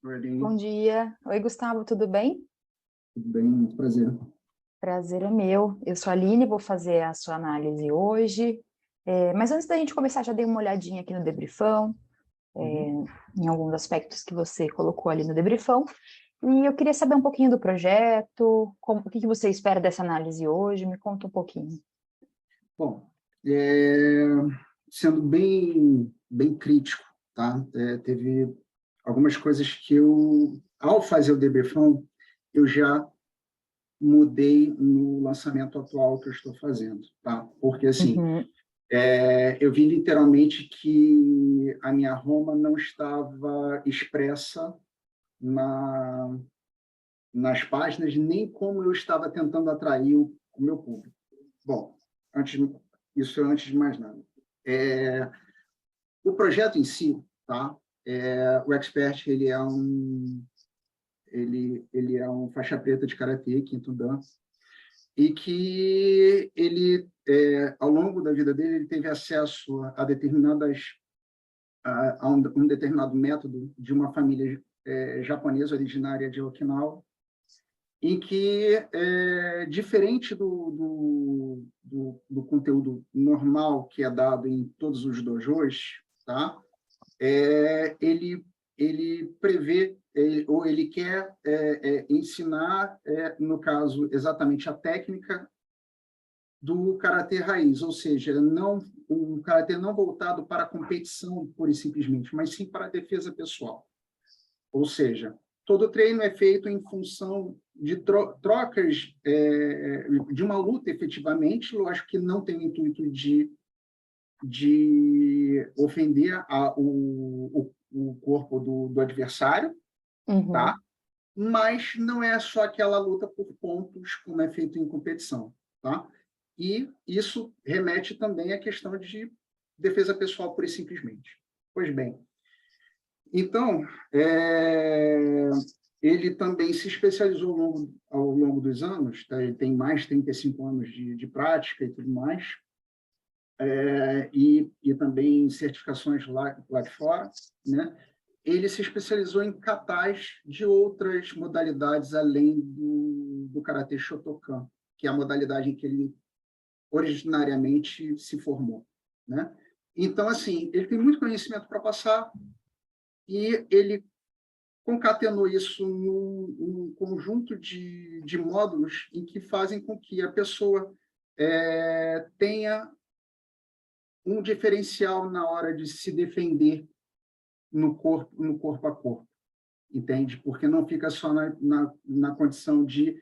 Oi, Aline. Bom dia. Oi, Gustavo, tudo bem? Tudo bem? Muito prazer. Prazer é meu. Eu sou a Aline, vou fazer a sua análise hoje. Mas antes da gente começar, já dei uma olhadinha aqui no debriefão, Uhum. em alguns aspectos que você colocou ali no debriefão. E eu queria saber um pouquinho do projeto, o que que você espera dessa análise hoje? Me conta um pouquinho. Bom, é, sendo bem crítico, tá? Teve algumas coisas que ao fazer o debriefão, eu já mudei no lançamento atual que eu estou fazendo, tá? Porque, assim, Uhum, eu vi literalmente que a minha Roma não estava expressa na, nas páginas, nem como eu estava tentando atrair o meu público. Bom, antes, isso é antes de mais nada. É, o projeto em si, tá? O Expert ele é um faixa preta de karatê, quinto dan, e que ao longo da vida dele ele teve acesso a um determinado método de uma família japonesa originária de Okinawa, em que, diferente do conteúdo normal que é dado em todos os dojos, tá? Ele prevê, ou ele quer ensinar, no caso, exatamente a técnica do karatê raiz, ou seja, não um karatê não voltado para a competição, pura e simplesmente, mas sim para a defesa pessoal. Ou seja, todo treino é feito em função de trocas, de uma luta efetivamente. Eu acho que não tem o intuito de ofender o corpo do adversário, tá? uhum. Mas não é só aquela luta por pontos como é feito em competição, tá? E isso remete também à questão de defesa pessoal, pura e simplesmente. Pois bem, então, ele também se especializou ao longo dos anos, tá? Ele tem mais de 35 anos de prática e tudo mais, e também certificações lá de fora, né? Ele se especializou em katas de outras modalidades além do Karatê Shotokan, que é a modalidade em que ele originariamente se formou, né? Então, assim, ele tem muito conhecimento para passar e ele concatenou isso num conjunto de módulos em que fazem com que a pessoa tenha um diferencial na hora de se defender no corpo a corpo, entende? Porque não fica só na condição de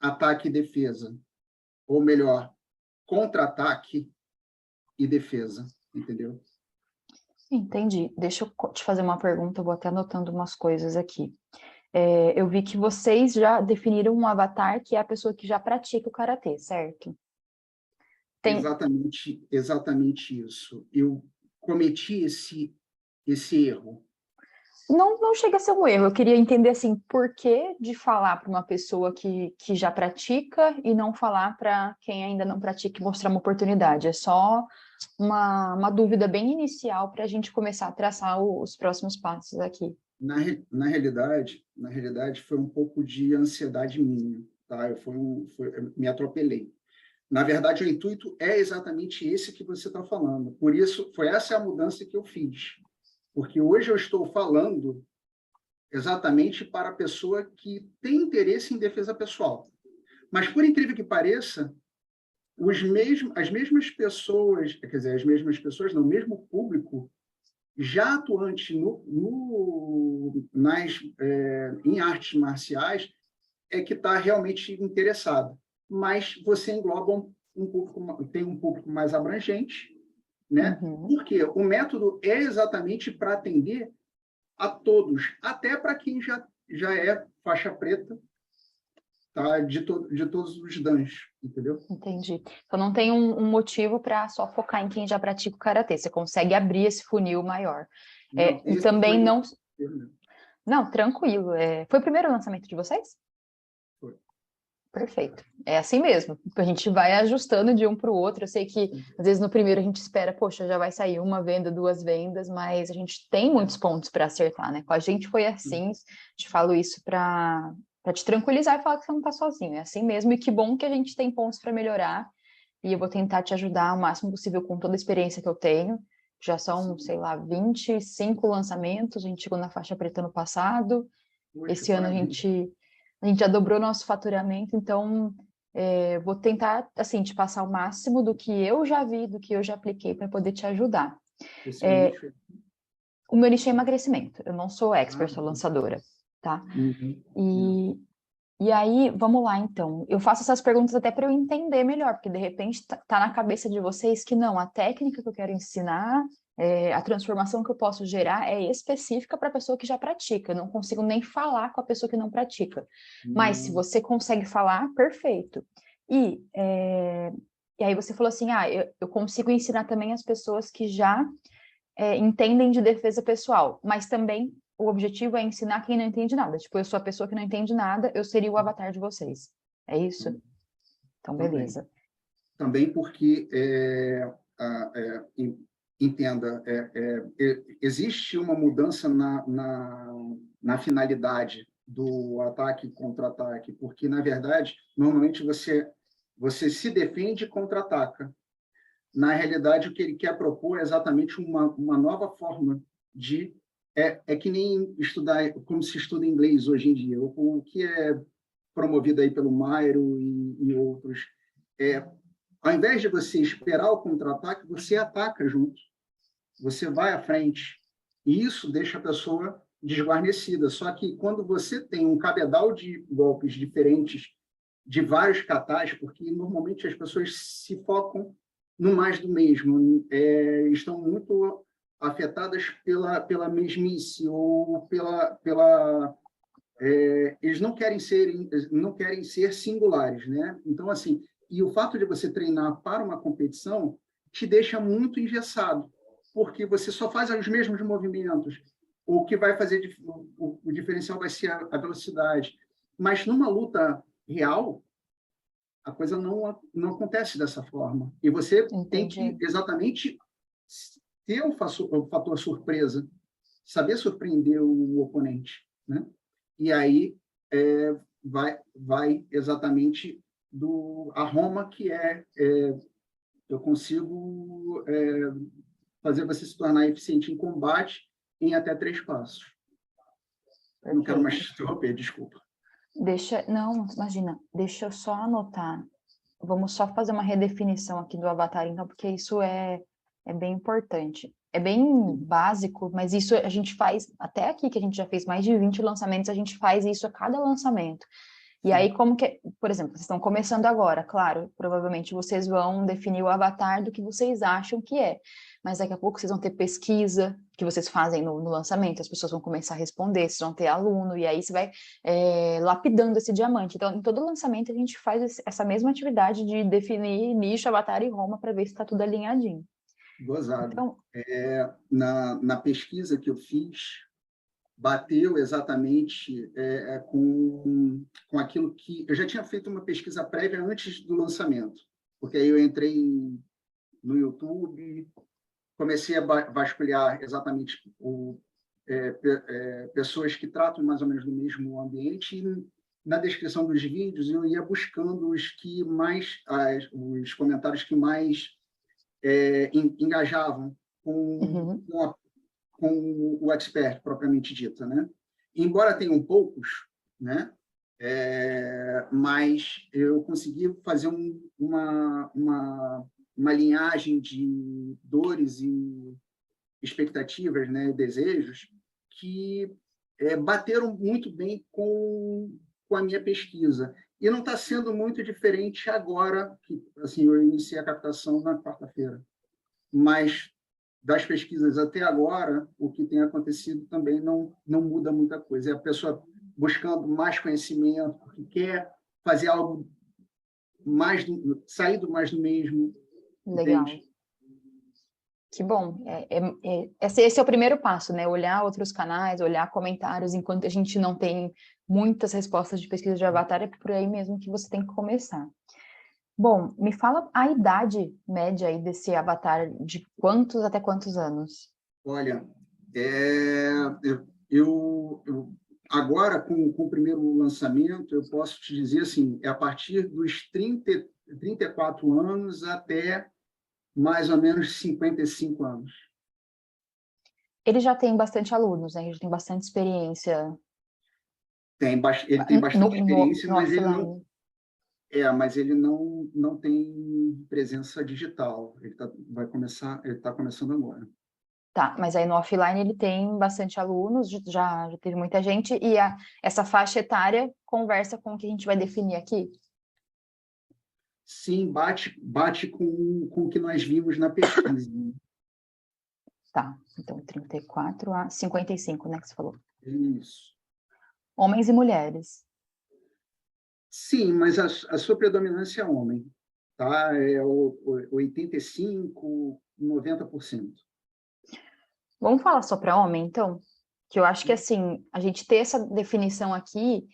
ataque e defesa, ou melhor, contra-ataque e defesa, entendeu? Entendi. Deixa eu te fazer uma pergunta, eu vou até anotando umas coisas aqui. Eu vi que vocês já definiram um avatar que é a pessoa que já pratica o karatê, certo? Tem, Exatamente isso. Eu cometi esse erro. não chega a ser um erro. Eu queria entender assim, por que de falar para uma pessoa que já pratica e não falar para quem ainda não pratica e mostrar uma oportunidade. É só uma dúvida bem inicial para a gente começar a traçar os próximos passos aqui. Na realidade, foi um pouco de ansiedade minha, tá? Eu me atropelei. Na verdade, o intuito é exatamente esse que você está falando. Por isso, essa a mudança que eu fiz. Porque hoje eu estou falando exatamente para a pessoa que tem interesse em defesa pessoal. Mas, por incrível que pareça, as mesmas pessoas, quer dizer, as mesmas pessoas, não, o mesmo público, já atuante em artes marciais, é que está realmente interessado. Mas você engloba tem um público mais abrangente, né? Uhum. Porque o método é exatamente para atender a todos, até para quem já é faixa preta, tá? De todos os danos, entendeu? Entendi. Então não tem um motivo para só focar em quem já pratica o karatê. Você consegue abrir esse funil maior. Não, E esse também foi. não. Não, tranquilo. Foi o primeiro lançamento de vocês? Foi. Perfeito. É assim mesmo. A gente vai ajustando de um para o outro. Eu sei que, às vezes, no primeiro a gente espera, poxa, já vai sair uma venda, duas vendas, mas a gente tem muitos pontos para acertar, né? Com a gente foi assim. Te falo isso para te tranquilizar e falar que você não está sozinho. É assim mesmo. E que bom que a gente tem pontos para melhorar. E eu vou tentar te ajudar o máximo possível com toda a experiência que eu tenho. Já são, sei lá, 25 lançamentos. A gente chegou na faixa preta no passado. Poxa, Esse ano parabéns. a gente já dobrou nosso faturamento, então vou tentar, assim, te passar o máximo do que eu já vi, do que eu já apliquei para poder te ajudar. O seu nicho. O meu nicho é emagrecimento, eu não sou Ah, expert, sou lançadora, tá? uhum. E, e aí, vamos lá, então. Eu faço essas perguntas até para eu entender melhor, porque de repente tá na cabeça de vocês que não, a técnica que eu quero ensinar, a transformação que eu posso gerar é específica para a pessoa que já pratica. Eu não consigo nem falar com a pessoa que não pratica. Mas se Não. você consegue falar, perfeito. E, é, e aí você falou assim, eu consigo ensinar também as pessoas que já entendem de defesa pessoal, mas também o objetivo é ensinar quem não entende nada. Tipo, eu sou a pessoa que não entende nada, eu seria o avatar de vocês. É isso? Então, Também. beleza. Também porque, entenda, existe uma mudança na finalidade do ataque e contra-ataque, porque, na verdade, normalmente você se defende e contra-ataca. Na realidade, o que ele quer propor é exatamente uma nova forma de... É que nem estudar, como se estuda inglês hoje em dia, o que é promovido aí pelo Mairo e outros. Ao invés de você esperar o contra-ataque, você ataca junto, você vai à frente. E isso deixa a pessoa desguarnecida. Só que quando você tem um cabedal de golpes diferentes, de vários katas, porque normalmente as pessoas se focam no mais do mesmo, estão muito afetadas pela mesmice ou eles não querem ser singulares, né? Então, assim, e o fato de você treinar para uma competição te deixa muito engessado, porque você só faz os mesmos movimentos. O que vai fazer o diferencial vai ser a velocidade. Mas numa luta real, a coisa não acontece dessa forma. E você tem que Entendi. exatamente ter o fator surpresa, saber surpreender o oponente, né? E aí vai exatamente a Roma, que eu consigo fazer você se tornar eficiente em combate em até 3 passos. Não quero mais Perfeito. te interromper, desculpa. Não, imagina, deixa eu só anotar. Vamos só fazer uma redefinição aqui do avatar, então, porque isso é bem importante. É bem Sim. básico, mas isso a gente faz, até aqui que a gente já fez mais de 20 lançamentos, a gente faz isso a cada lançamento. E aí, Sim. como que, por exemplo, vocês estão começando agora, claro, provavelmente vocês vão definir o avatar do que vocês acham que é. Mas daqui a pouco vocês vão ter pesquisa que vocês fazem no lançamento, as pessoas vão começar a responder, vocês vão ter aluno, e aí você vai lapidando esse diamante. Então, em todo lançamento, a gente faz essa mesma atividade de definir nicho, avatar e Roma para ver se está tudo alinhadinho. Gozado. Então, Na pesquisa que eu fiz, bateu exatamente com aquilo que... Eu já tinha feito uma pesquisa prévia antes do lançamento, porque aí eu entrei no YouTube, comecei a vasculhar exatamente pessoas que tratam mais ou menos do mesmo ambiente, e na descrição dos vídeos eu ia buscando os comentários que mais engajavam uhum, com o expert propriamente dito, né? Embora tenham poucos, né? Mas eu consegui fazer uma linhagem de dores e expectativas, né, desejos, que bateram muito bem com a minha pesquisa. E não está sendo muito diferente agora, que assim, eu iniciei a captação na quarta-feira. Mas das pesquisas até agora, o que tem acontecido também não muda muita coisa. É a pessoa buscando mais conhecimento, porque quer fazer algo mais, sair do mais do mesmo, legal. entende? Que bom. Esse é o primeiro passo, né? Olhar outros canais, olhar comentários, enquanto a gente não tem muitas respostas de pesquisa de avatar, é por aí mesmo que você tem que começar. Bom, me fala a idade média aí desse avatar, de quantos até quantos anos? Olha, é, agora, com o primeiro lançamento, eu posso te dizer assim, é a partir dos 34 anos até mais ou menos 55 anos. Ele já tem bastante alunos, né? Ele já tem bastante experiência Ele tem bastante experiência, no offline. Mas ele não tem presença digital. Ele está começando agora. Tá, mas aí no offline ele tem bastante alunos, já teve muita gente, e essa faixa etária conversa com o que a gente vai definir aqui? Sim, bate com o que nós vimos na pesquisa. Tá, então 34 a 55, né, que você falou. Isso. Homens e mulheres. Sim, mas a sua predominância é homem, tá? É 85, 90%. Vamos falar só para homem, então? Que eu acho que, assim, a gente ter essa definição aqui,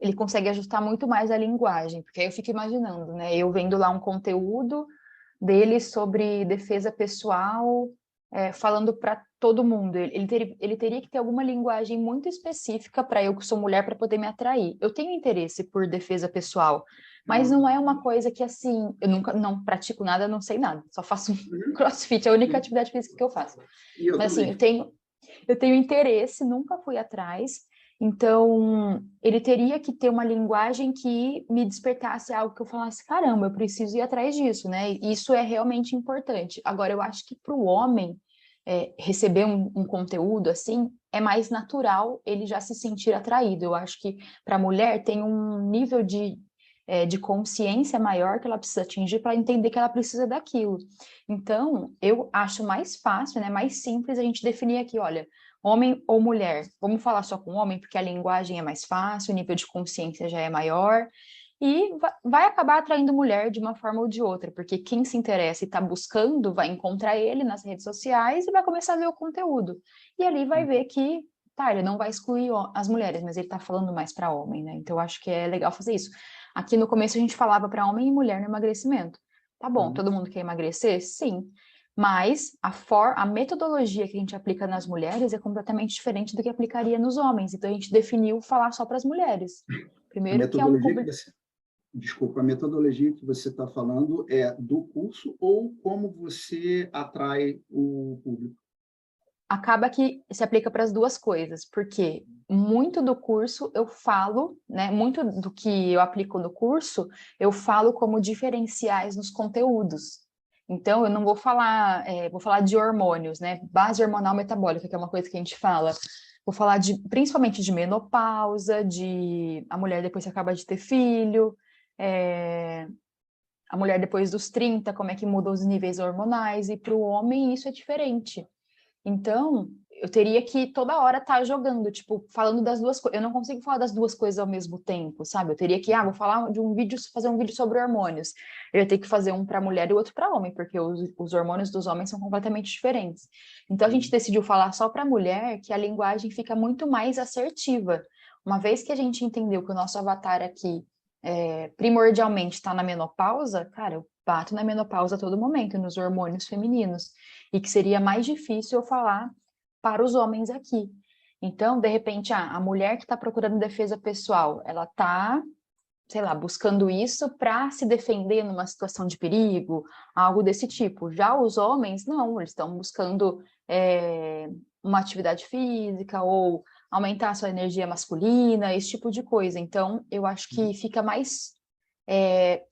ele consegue ajustar muito mais a linguagem, porque aí eu fico imaginando, né? Eu vendo lá um conteúdo dele sobre defesa pessoal, falando para todo mundo. Ele teria que ter alguma linguagem muito específica para eu, que sou mulher, para poder me atrair. Eu tenho interesse por defesa pessoal, mas não é uma coisa que, assim, eu nunca não pratico nada, não sei nada, só faço um crossfit, é a única atividade física que eu faço. E eu Mas, assim, também. eu tenho interesse, nunca fui atrás, então ele teria que ter uma linguagem que me despertasse algo que eu falasse, caramba, eu preciso ir atrás disso, né? E isso é realmente importante. Agora, eu acho que para o homem receber um conteúdo assim, é mais natural ele já se sentir atraído. Eu acho que para a mulher tem um nível de consciência maior que ela precisa atingir para entender que ela precisa daquilo. Então, eu acho mais fácil, né, mais simples a gente definir aqui, olha, homem ou mulher. Vamos falar só com homem, porque a linguagem é mais fácil, o nível de consciência já é maior, e vai acabar atraindo mulher de uma forma ou de outra, porque quem se interessa e está buscando vai encontrar ele nas redes sociais e vai começar a ver o conteúdo. E ali vai ver que, tá, ele não vai excluir as mulheres, mas ele está falando mais para homem, né? Então, eu acho que é legal fazer isso. Aqui no começo a gente falava para homem e mulher no emagrecimento. Tá bom, todo mundo quer emagrecer? Sim. Mas a metodologia que a gente aplica nas mulheres é completamente diferente do que aplicaria nos homens. Então a gente definiu falar só para as mulheres. A Primeiro que é um metodologia público. Desculpa, a metodologia que você está falando é do curso ou como você atrai o público? Acaba que se aplica para as duas coisas, porque muito do curso eu falo, né? Muito do que eu aplico no curso, eu falo como diferenciais nos conteúdos. Então, eu não vou falar, vou falar de hormônios, né? Base hormonal metabólica, que é uma coisa que a gente fala. Vou falar principalmente de menopausa, de a mulher depois que acaba de ter filho, a mulher depois dos 30, como é que mudam os níveis hormonais, e para o homem isso é diferente. Então, eu teria que toda hora estar jogando, tipo, falando das duas coisas. Eu não consigo falar das duas coisas ao mesmo tempo, sabe? Eu teria que, vou falar de um vídeo, fazer um vídeo sobre hormônios. Eu ia ter que fazer um para mulher e outro para homem, porque os hormônios dos homens são completamente diferentes. Então, a gente decidiu falar só para mulher, que a linguagem fica muito mais assertiva. Uma vez que a gente entendeu que o nosso avatar aqui primordialmente está na menopausa, cara, eu bato na menopausa a todo momento, nos hormônios femininos, e que seria mais difícil eu falar para os homens aqui. Então, de repente, a mulher que está procurando defesa pessoal, ela está, sei lá, buscando isso para se defender numa situação de perigo, algo desse tipo. Já os homens, não, eles estão buscando uma atividade física ou aumentar a sua energia masculina, esse tipo de coisa. Então, eu acho que fica mais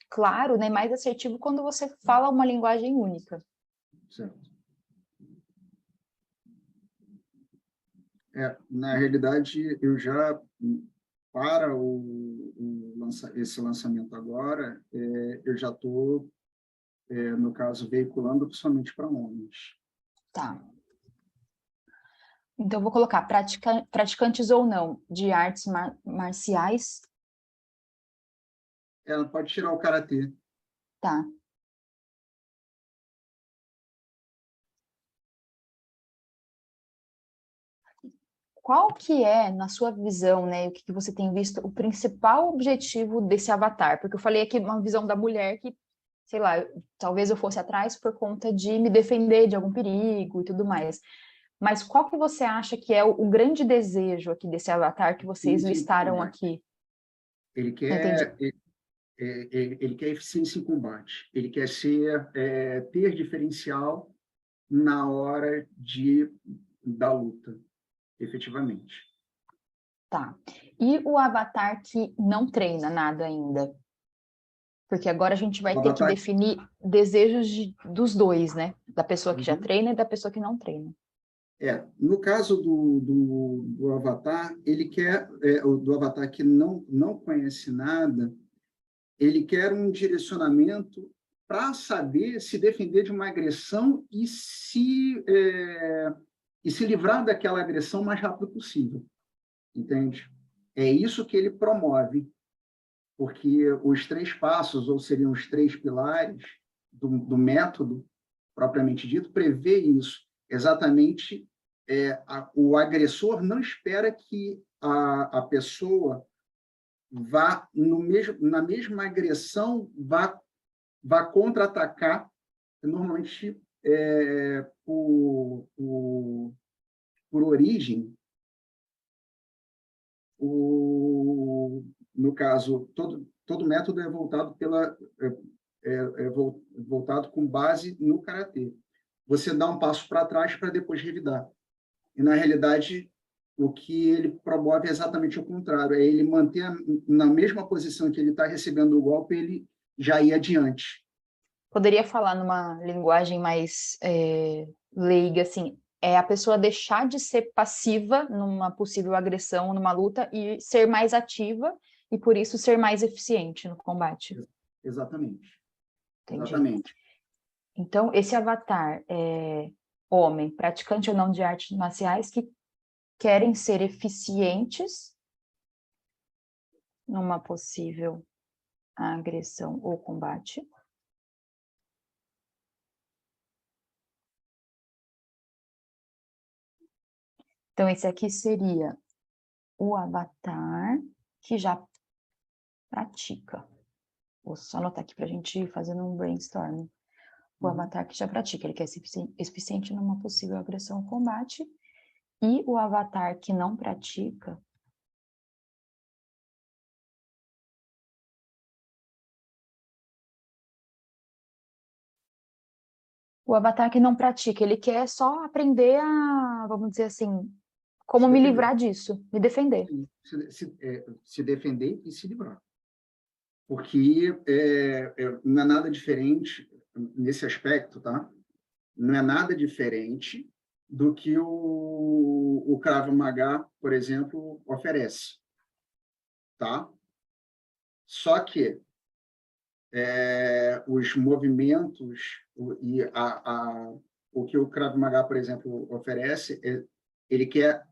claro, né, mais assertivo quando você fala uma linguagem única. Certo. Na realidade, eu já, para esse lançamento agora, eu já estou, no caso, veiculando somente para homens. Tá. Então, vou colocar praticantes ou não de artes marciais. Ela pode tirar o karatê. Tá. qual que é, na sua visão, né, o que você tem visto, o principal objetivo desse avatar? Porque eu falei aqui uma visão da mulher que, sei lá, talvez eu fosse atrás por conta de me defender de algum perigo e tudo mais. Mas qual que você acha que é o grande desejo aqui desse avatar que vocês Eficiência em listaram combate. aqui? Ele Não entendi. quer, ele quer eficiência em combate. Ele quer ter diferencial na hora da luta, efetivamente. Tá. E o avatar que não treina nada ainda? Porque agora a gente vai O ter que avatar, definir desejos dos dois, né? Da pessoa que já uhum. treina e da pessoa que não treina. No caso do avatar, ele quer, do avatar que não conhece nada, ele quer um direcionamento para saber se defender de uma agressão e se livrar daquela agressão o mais rápido possível, entende? É isso que ele promove, porque os 3 passos, ou seriam os 3 pilares do método propriamente dito, prevê isso. Exatamente, o agressor não espera que a pessoa vá na mesma agressão, vá contra-atacar, normalmente por origem, no caso, todo método é voltado voltado com base no karatê. Você dá um passo para trás para depois revidar. E, na realidade, o que ele promove é exatamente o contrário, é ele manter na mesma posição que ele está recebendo o golpe, ele já ir adiante. Poderia falar numa linguagem mais leiga, assim, é a pessoa deixar de ser passiva numa possível agressão, numa luta, e ser mais ativa, e por isso ser mais eficiente no combate. Exatamente. Entendi. Exatamente. Então, esse avatar é homem, praticante ou não de artes marciais, que querem ser eficientes numa possível agressão ou combate. Então, esse aqui seria o avatar que já pratica. Vou só anotar aqui para a gente ir fazendo um brainstorm. O avatar que já pratica, ele quer ser eficiente numa possível agressão ou combate. E o avatar que não pratica, ele quer só aprender a, vamos dizer assim, como Se me defender. livrar disso, me defender. Se defender e se livrar. Porque não é nada diferente nesse aspecto, tá? Não é nada diferente do que o Krav Maga, por exemplo, oferece, tá? Só que os movimentos o que o Krav Maga, por exemplo, oferece, ele quer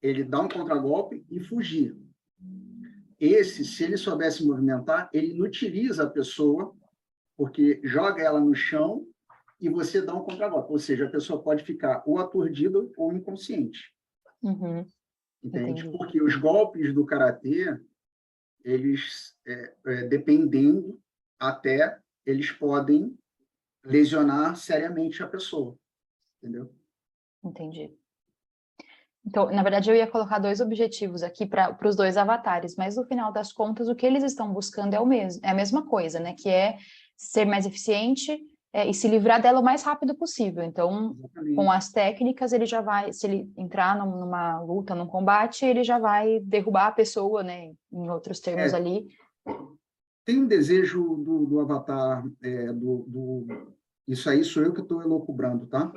ele dá um contragolpe e fugir. Se ele soubesse movimentar, ele inutiliza a pessoa, porque joga ela no chão e você dá um contragolpe. Ou seja, a pessoa pode ficar ou aturdida ou inconsciente. Uhum, Entende? entendi. Porque os golpes do karatê, eles, dependendo, até eles podem lesionar seriamente a pessoa. Entendeu? Entendi. Então, na verdade, eu ia colocar 2 objetivos aqui para os 2 avatares, mas no final das contas, o que eles estão buscando é a mesma coisa, né? Que é ser mais eficiente e se livrar dela o mais rápido possível. Então, com Exatamente. as técnicas, ele já vai, se ele entrar numa luta, num combate, ele já vai derrubar a pessoa, né? Em outros termos ali. Tem um desejo do avatar, isso aí sou eu que estou elucubrando, tá?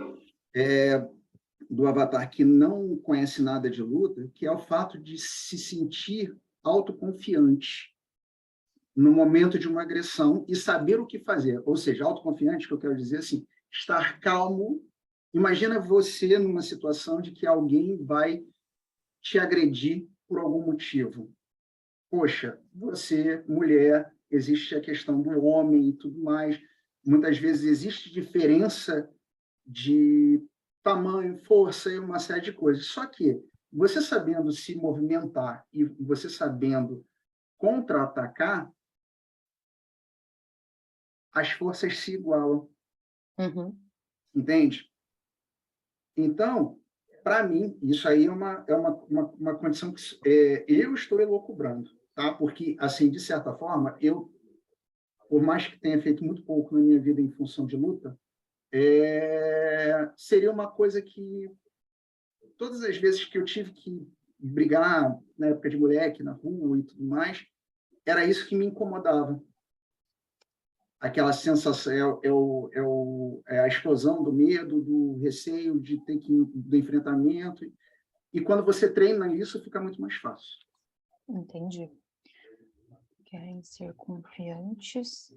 Do avatar que não conhece nada de luta, que é o fato de se sentir autoconfiante no momento de uma agressão e saber o que fazer. Ou seja, autoconfiante, que eu quero dizer assim, estar calmo. Imagina você numa situação de que alguém vai te agredir por algum motivo. Poxa, você, mulher, existe a questão do homem e tudo mais. Muitas vezes existe diferença de tamanho, força e uma série de coisas. Só que você sabendo se movimentar e você sabendo contra-atacar, as forças se igualam, entende? Então, para mim, isso aí é uma condição que eu estou elucubrando, tá? Porque, assim, de certa forma, eu, por mais que tenha feito muito pouco na minha vida em função de luta, seria uma coisa que, todas as vezes que eu tive que brigar, na época de moleque, na rua e tudo mais, era isso que me incomodava. Aquela sensação, a explosão do medo, do receio de ter que do enfrentamento. E quando você treina isso, fica muito mais fácil. Entendi. Querem ser confiantes.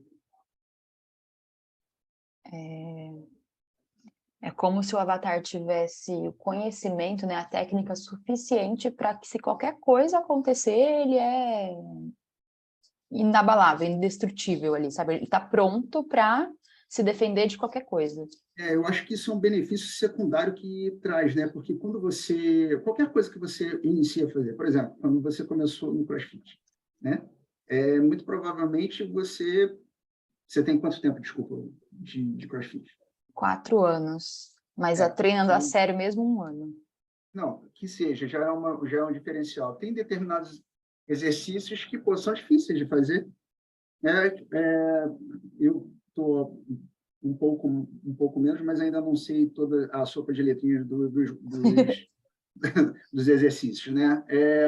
É como se o avatar tivesse o conhecimento, né, a técnica suficiente para que, se qualquer coisa acontecer, ele é inabalável, indestrutível ali, sabe? Ele está pronto para se defender de qualquer coisa. Eu acho que isso é um benefício secundário que traz, né? Porque quando você... Qualquer coisa que você inicia a fazer, por exemplo, quando você começou no CrossFit, né? Muito provavelmente você... Você tem quanto tempo, desculpa, de CrossFit? 4 anos. Mas treinando a sério mesmo 1 ano. Não, que seja, já é um diferencial. Tem determinados exercícios que são difíceis de fazer. Eu estou um pouco menos, mas ainda não sei toda a sopa de letrinhas dos exercícios, né?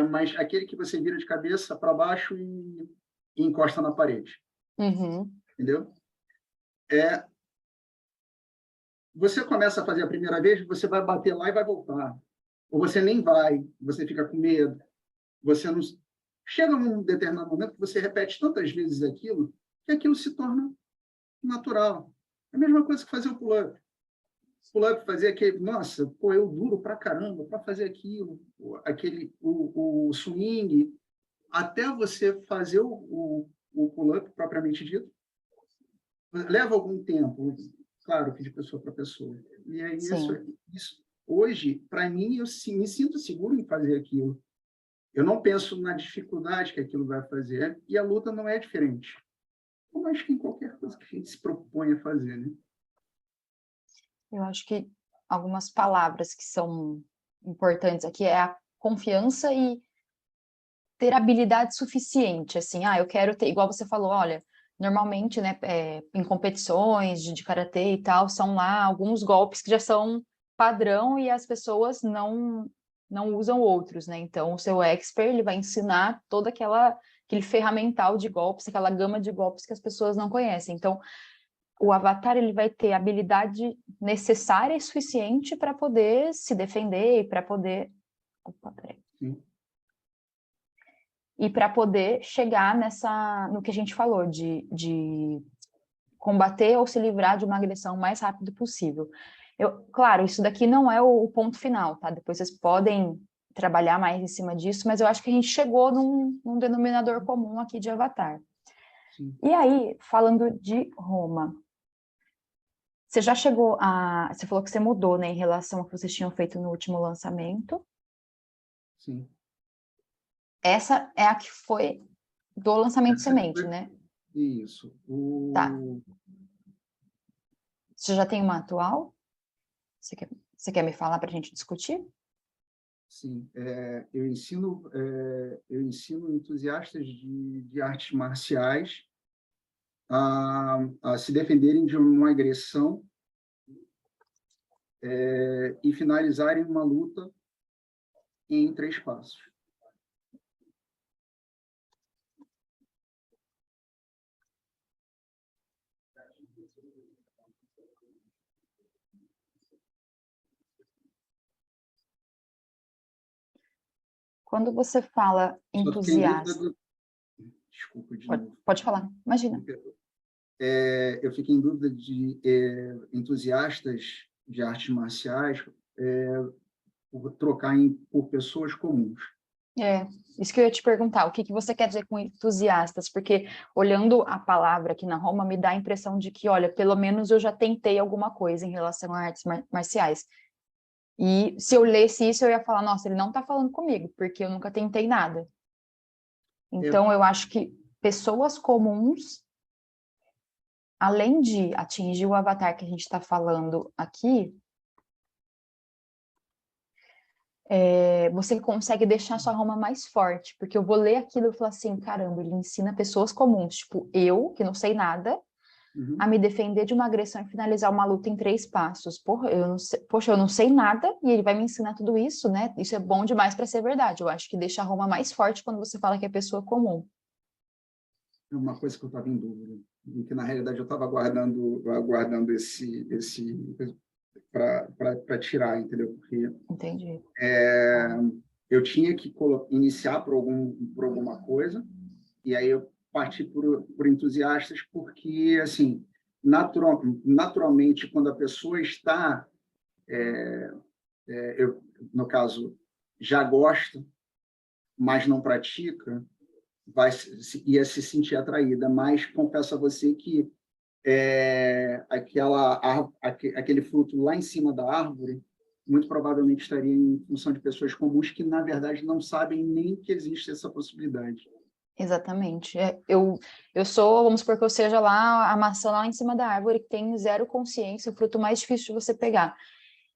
Mas aquele que você vira de cabeça para baixo e encosta na parede. Entendeu? Você começa a fazer a primeira vez, você vai bater lá e vai voltar. Ou você nem vai, você fica com medo. Você não... Chega num determinado momento que você repete tantas vezes aquilo, que aquilo se torna natural. É a mesma coisa que fazer o pull-up. Pull-up, fazer aquele... Nossa, eu duro pra caramba para fazer aquilo. O swing. Até você fazer o pull-up propriamente dito, leva algum tempo. Claro que de pessoa para pessoa. E é isso. Hoje, para mim, eu me sinto seguro em fazer aquilo. Eu não penso na dificuldade que aquilo vai fazer, e a luta não é diferente. Eu acho que em qualquer coisa que a gente se propõe a fazer, né? Eu acho que algumas palavras que são importantes aqui é a confiança e ter habilidade suficiente, assim, eu quero ter, igual você falou, olha, normalmente, né, em competições de karatê e tal, são lá alguns golpes que já são padrão e as pessoas não usam outros, né? Então, o seu expert, ele vai ensinar todo aquele ferramental de golpes, aquela gama de golpes que as pessoas não conhecem. Então, o avatar, ele vai ter a habilidade necessária e suficiente para poder se defender e para poder... Opa, peraí. E para poder chegar no que a gente falou, de combater ou se livrar de uma agressão o mais rápido possível. Claro, isso daqui não é o ponto final, tá? Depois vocês podem trabalhar mais em cima disso, mas eu acho que a gente chegou num denominador comum aqui de avatar. Sim. E aí, falando de Roma, você já chegou Você falou que você mudou, né, em relação ao que vocês tinham feito no último lançamento. Sim. Essa é a que foi do lançamento semente, né? Isso. Tá. Você já tem uma atual? Você quer me falar para a gente discutir? Sim. Eu ensino entusiastas de artes marciais a se defenderem de uma agressão e finalizarem uma luta em 3 passos. Quando você fala entusiasta... Desculpa de novo. Pode falar, imagina. Eu fiquei em dúvida de entusiastas de artes marciais trocar por pessoas comuns. Isso que eu ia te perguntar, o que você quer dizer com entusiastas? Porque olhando a palavra aqui na Roma, me dá a impressão de que, olha, pelo menos eu já tentei alguma coisa em relação a artes marciais. E se eu lesse isso, eu ia falar, nossa, ele não está falando comigo, porque eu nunca tentei nada. Então, eu acho que pessoas comuns, além de atingir o avatar que a gente está falando aqui, você consegue deixar sua alma mais forte, porque eu vou ler aquilo e falar assim, caramba, ele ensina pessoas comuns, tipo eu, que não sei nada, a me defender de uma agressão e finalizar uma luta em 3 passos. Porra, eu não sei, poxa, eu não sei nada e ele vai me ensinar tudo isso, né? Isso é bom demais para ser verdade. Eu acho que deixa a Roma mais forte quando você fala que é pessoa comum. É uma coisa que eu estava em dúvida, e que na realidade eu estava aguardando esse para tirar, entendeu? Porque Entendi. eu tinha que iniciar por alguma coisa, e aí eu parti por entusiastas, porque, assim, naturalmente, quando a pessoa está, eu, no caso, já gosta, mas não pratica, ia se sentir atraída. Mas confesso a você que aquele fruto lá em cima da árvore muito provavelmente estaria em função de pessoas comuns que, na verdade, não sabem nem que existe essa possibilidade. Exatamente. Eu sou, vamos supor que eu seja lá, a maçã lá em cima da árvore, que tem zero consciência, o fruto mais difícil de você pegar.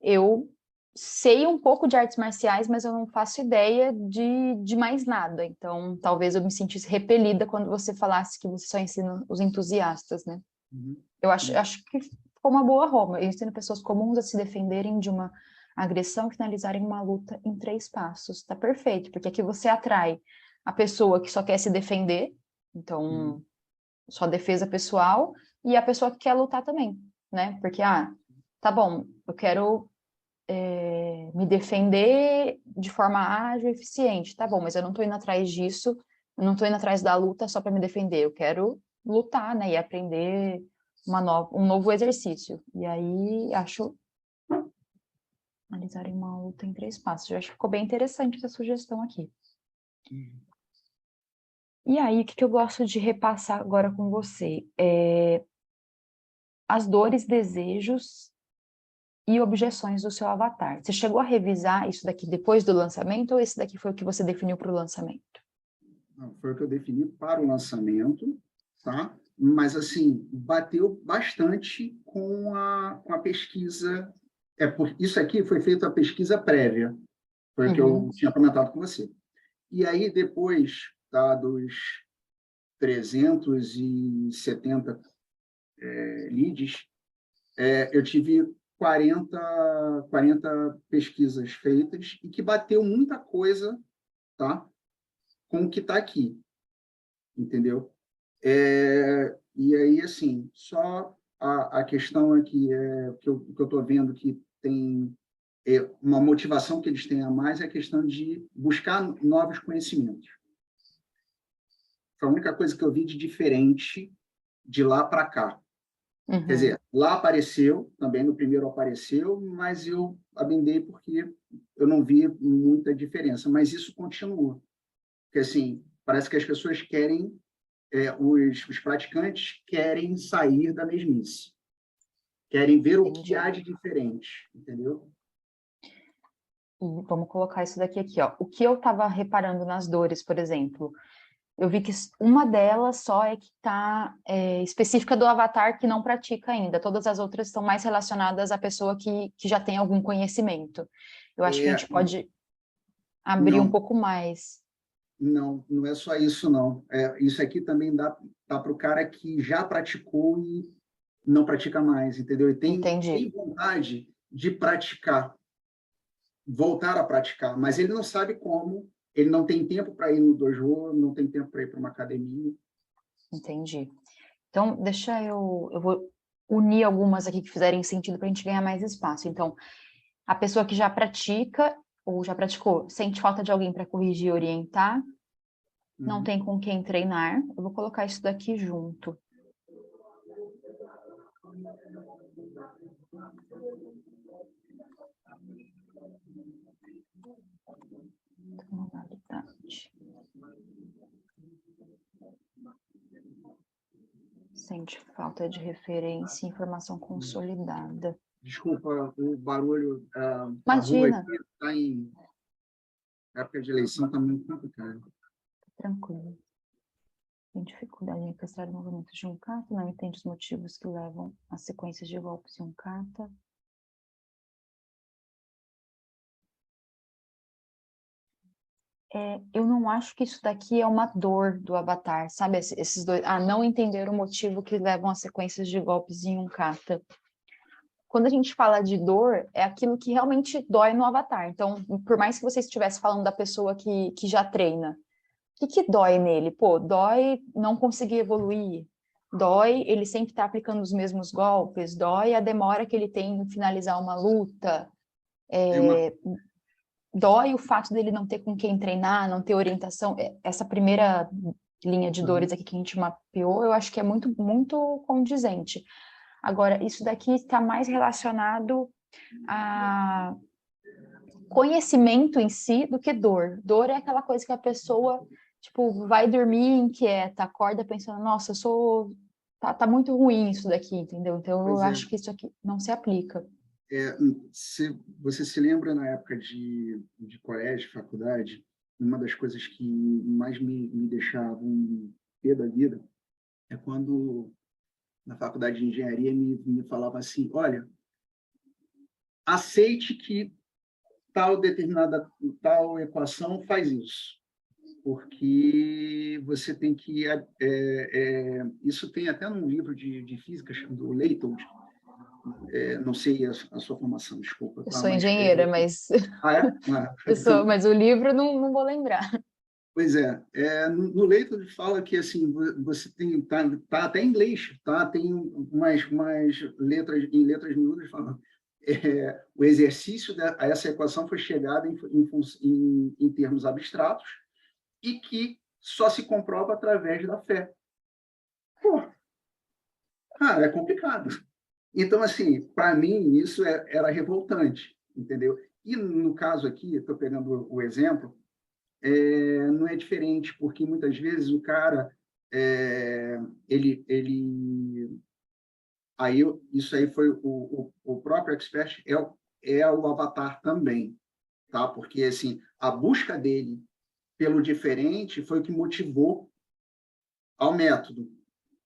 Eu sei um pouco de artes marciais, mas eu não faço ideia de mais nada. Então, talvez eu me sentisse repelida quando você falasse que você só ensina os entusiastas, né? Uhum. Eu acho que foi uma boa Roma. Eu ensino pessoas comuns a se defenderem de uma agressão, finalizarem uma luta em 3 passos. Tá perfeito, porque aqui você atrai a pessoa que só quer se defender, então, só defesa pessoal, e a pessoa que quer lutar também, né? Porque, tá bom, eu quero me defender de forma ágil e eficiente. Tá bom, mas eu não tô indo atrás disso, eu não tô indo atrás da luta só para me defender, eu quero lutar, né, e aprender um novo exercício. E aí, acho analisar uma luta em 3 passos. Eu acho que ficou bem interessante essa sugestão aqui. E aí, o que eu gosto de repassar agora com você? As dores, desejos e objeções do seu avatar. Você chegou a revisar isso daqui depois do lançamento ou esse daqui foi o que você definiu para o lançamento? Foi o que eu defini para o lançamento, tá? Mas, assim, bateu bastante com a pesquisa. Isso aqui foi feita a pesquisa prévia, foi o que eu tinha comentado com você. E aí, depois, tá, dos 370 leads, eu tive 40 pesquisas feitas e que bateu muita coisa, tá, com o que está aqui, entendeu? E aí, assim, só a questão aqui que eu estou vendo que tem uma motivação que eles têm a mais é a questão de buscar novos conhecimentos. Foi a única coisa que eu vi de diferente de lá para cá. Quer dizer, lá apareceu, também no primeiro apareceu, mas eu abendei porque eu não vi muita diferença. Mas isso continua. Porque, assim, parece que as pessoas querem, os praticantes querem sair da mesmice. Querem ver o que há de diferente, entendeu? E vamos colocar isso daqui aqui, ó. O que eu estava reparando nas dores, por exemplo, eu vi que uma delas só é que está específica do avatar que não pratica ainda. Todas as outras estão mais relacionadas à pessoa que já tem algum conhecimento. Eu acho que a gente pode abrir um Não, pouco mais. não é só isso, não. Isso aqui também dá para o cara que já praticou e não pratica mais, entendeu? E tem Entendi. vontade de praticar, voltar a praticar, mas ele não sabe como, ele não tem tempo para ir no dojo, não tem tempo para ir para uma academia. Entendi. Então, eu vou unir algumas aqui que fizerem sentido para a gente ganhar mais espaço. Então, a pessoa que já pratica ou já praticou, sente falta de alguém para corrigir e orientar, não tem com quem treinar. Eu vou colocar isso daqui junto. Modalidade. Sente falta de referência e informação consolidada. Desculpa o barulho, a rua aqui Imagina. está em época de eleição, está muito complicado. Tranquilo. Tem dificuldade em orquestrar movimentos de um kata, não entende os motivos que levam às sequências de golpes em um kata. Eu não acho que isso daqui é uma dor do avatar, sabe? Esses dois, não entender o motivo que levam às sequências de golpes em um kata. Quando a gente fala de dor, é aquilo que realmente dói no avatar. Então, por mais que você estivesse falando da pessoa que já treina, o que dói nele? Pô, dói não conseguir evoluir, dói ele sempre estar aplicando os mesmos golpes, dói a demora que ele tem em finalizar uma luta, É uma, dói o fato dele não ter com quem treinar, não ter orientação. Essa primeira linha de dores aqui que a gente mapeou, eu acho que é muito, muito condizente. Agora, isso daqui está mais relacionado a conhecimento em si do que dor. Dor é aquela coisa que a pessoa, tipo, vai dormir inquieta, acorda pensando, nossa, tá muito ruim isso daqui, entendeu? Então, eu pois é, acho que isso aqui não se aplica. você se lembra na época de colégio, faculdade, uma das coisas que mais me deixavam pé da vida é quando na faculdade de engenharia me falava assim, olha, aceite que tal equação faz isso, porque você tem que isso tem até num livro de física do Leibniz, não sei a sua formação, desculpa, Eu tá? sou Mas engenheira, mas mas o livro não vou lembrar. pois é, no Leibniz ele fala que assim você tem tá até em inglês, tá? Tem umas letras em letras miúdas falando o exercício a essa equação foi chegada em termos abstratos e que só se comprova através da fé. Pô, cara, é complicado. Então, assim, para mim, isso era revoltante, entendeu? E no caso aqui, estou pegando o exemplo, não é diferente, porque muitas vezes o cara, ele aí isso aí foi o próprio expert, é o avatar também, tá? Porque, assim, a busca dele pelo diferente foi o que motivou ao método.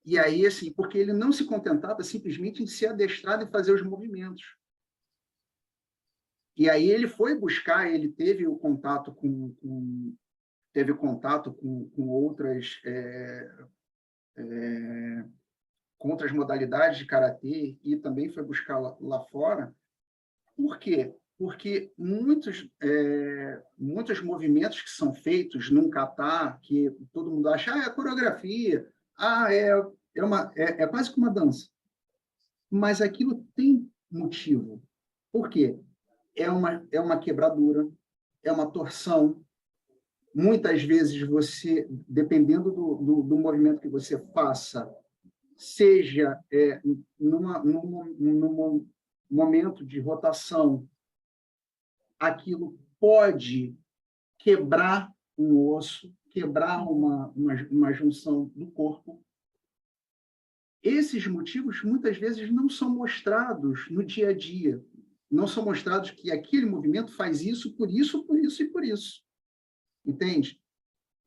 E aí, assim, porque ele não se contentava simplesmente em ser adestrado e fazer os movimentos. E aí ele foi buscar, ele teve o contato teve contato com outras com outras modalidades de karatê e também foi buscar lá fora. Por quê? Porque muitos movimentos que são feitos num kata, que todo mundo acha, é coreografia, é quase que uma dança. Mas aquilo tem motivo. Por quê? É uma quebradura, é uma torção. Muitas vezes você, dependendo do movimento que você faça, seja num momento de rotação, aquilo pode quebrar um osso, quebrar uma junção do corpo. Esses motivos muitas vezes não são mostrados no dia a dia. Não são mostrados que aquele movimento faz isso, por isso, por isso e por isso. Entende?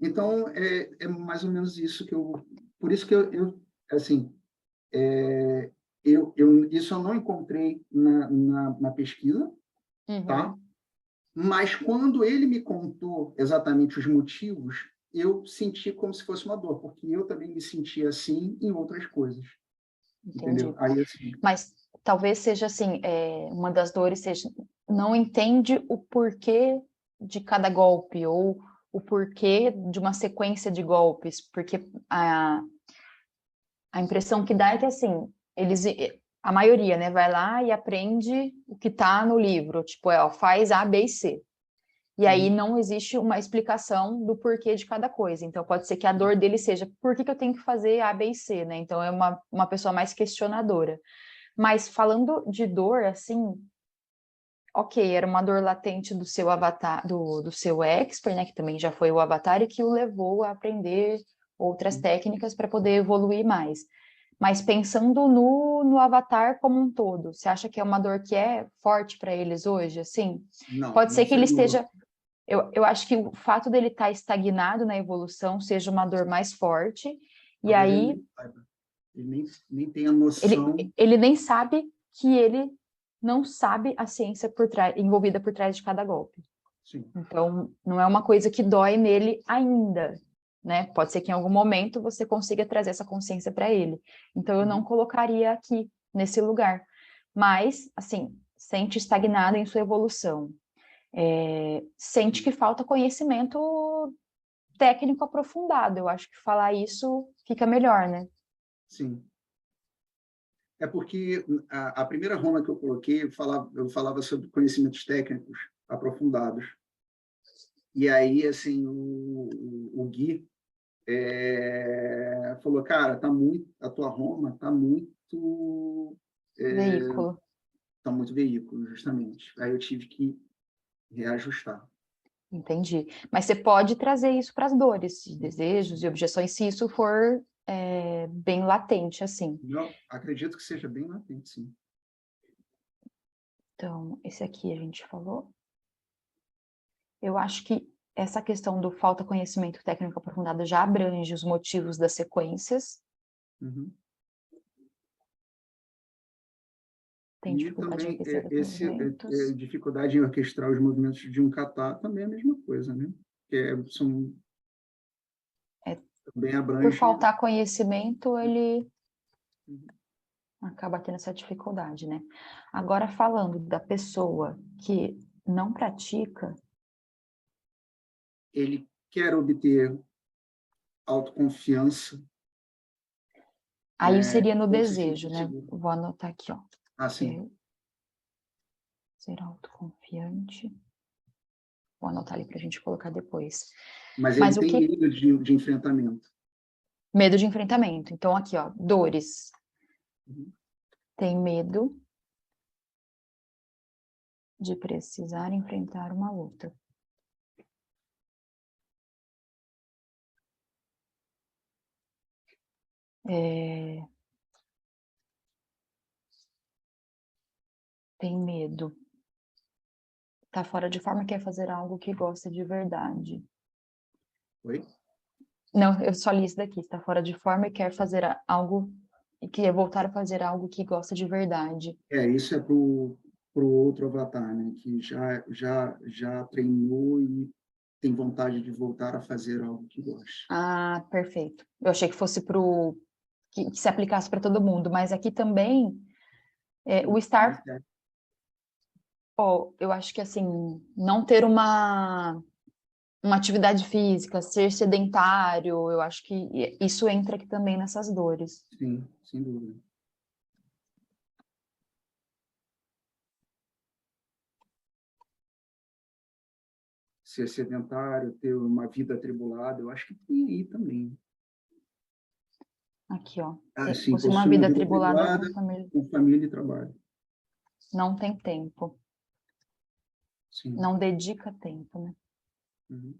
Então, é mais ou menos isso que eu... Por isso que assim, isso eu não encontrei na pesquisa, tá? Uhum. Mas quando ele me contou exatamente os motivos, eu senti como se fosse uma dor, porque eu também me sentia assim em outras coisas, entendeu? Entendi. Aí, assim, Mas talvez seja assim, uma das dores seja não entende o porquê de cada golpe ou o porquê de uma sequência de golpes, porque a impressão que dá é que assim, a maioria, né, vai lá e aprende o que está no livro, tipo, ó, faz A, B e C. E aí não existe uma explicação do porquê de cada coisa. Então pode ser que a dor dele seja por que eu tenho que fazer A, B e C, né? Então é uma pessoa mais questionadora. Mas falando de dor, assim, ok, era uma dor latente do seu avatar, do seu expert, né, que também já foi o avatar e que o levou a aprender outras técnicas para poder evoluir mais. Mas pensando no avatar como um todo, você acha que é uma dor que é forte para eles hoje, assim? Não, Pode não ser que ele seria uma dor. esteja... Eu acho que o fato dele estar estagnado na evolução seja uma dor mais forte, e Talvez ele aí nem saiba. Ele nem tenha noção. ele nem sabe que ele não sabe a ciência envolvida por trás de cada golpe. Sim. Então, não é uma coisa que dói nele ainda, né? Pode ser que em algum momento você consiga trazer essa consciência para ele. Então, eu não colocaria aqui, nesse lugar. Mas, assim, sente estagnado em sua evolução. Sente que falta conhecimento técnico aprofundado. Eu acho que falar isso fica melhor, né? Sim. É porque a primeira Roma que eu coloquei, eu falava sobre conhecimentos técnicos aprofundados. E aí, assim, o Gui falou, cara, a tua Roma Veículo. tá muito veículo, justamente. Aí eu tive que reajustar. Entendi. Mas você pode trazer isso para as dores, desejos e objeções, se isso for bem latente, assim. Eu acredito que seja bem latente, sim. Então, esse aqui a gente falou. Eu acho que essa questão do falta conhecimento técnico aprofundado já abrange os motivos das sequências. Uhum. Tem E dificuldade em também orquestrar os movimentos. dificuldade em orquestrar os movimentos de um kata também é a mesma coisa, né? São É, bem por abrange. faltar conhecimento, ele acaba tendo essa dificuldade, né? Agora, falando da pessoa que não pratica, Ele quer obter autoconfiança, aí seria no ou se desejo, sentir né? seguro. Vou anotar aqui, ó. Ah, sim. Quer ser autoconfiante. Vou anotar ali para a gente colocar depois. Mas ele Mas o tem que... medo de enfrentamento. Medo de enfrentamento. Então, aqui, ó, dores. Uhum. Tem medo de precisar enfrentar uma luta. Tem medo. Tá fora de forma, quer fazer algo que gosta de verdade. Oi? Não, eu só li isso daqui. Está fora de forma e quer fazer algo e quer voltar a fazer algo que gosta de verdade. Isso é pro outro avatar, né? Que já treinou e tem vontade de voltar a fazer algo que gosta. Ah, perfeito. Eu achei que fosse que se aplicasse para todo mundo, mas aqui também o Mas estar, eu acho que assim, não ter uma atividade física, ser sedentário, eu acho que isso entra aqui também nessas dores. sim, sem dúvida. Ser sedentário, ter uma vida atribulada, eu acho que tem aí também. Aqui, ó. Sim, Fosse uma possui uma vida vida atribulada atribulada com família e trabalho. não tem tempo. Sim. Não dedica tempo, né? Uhum.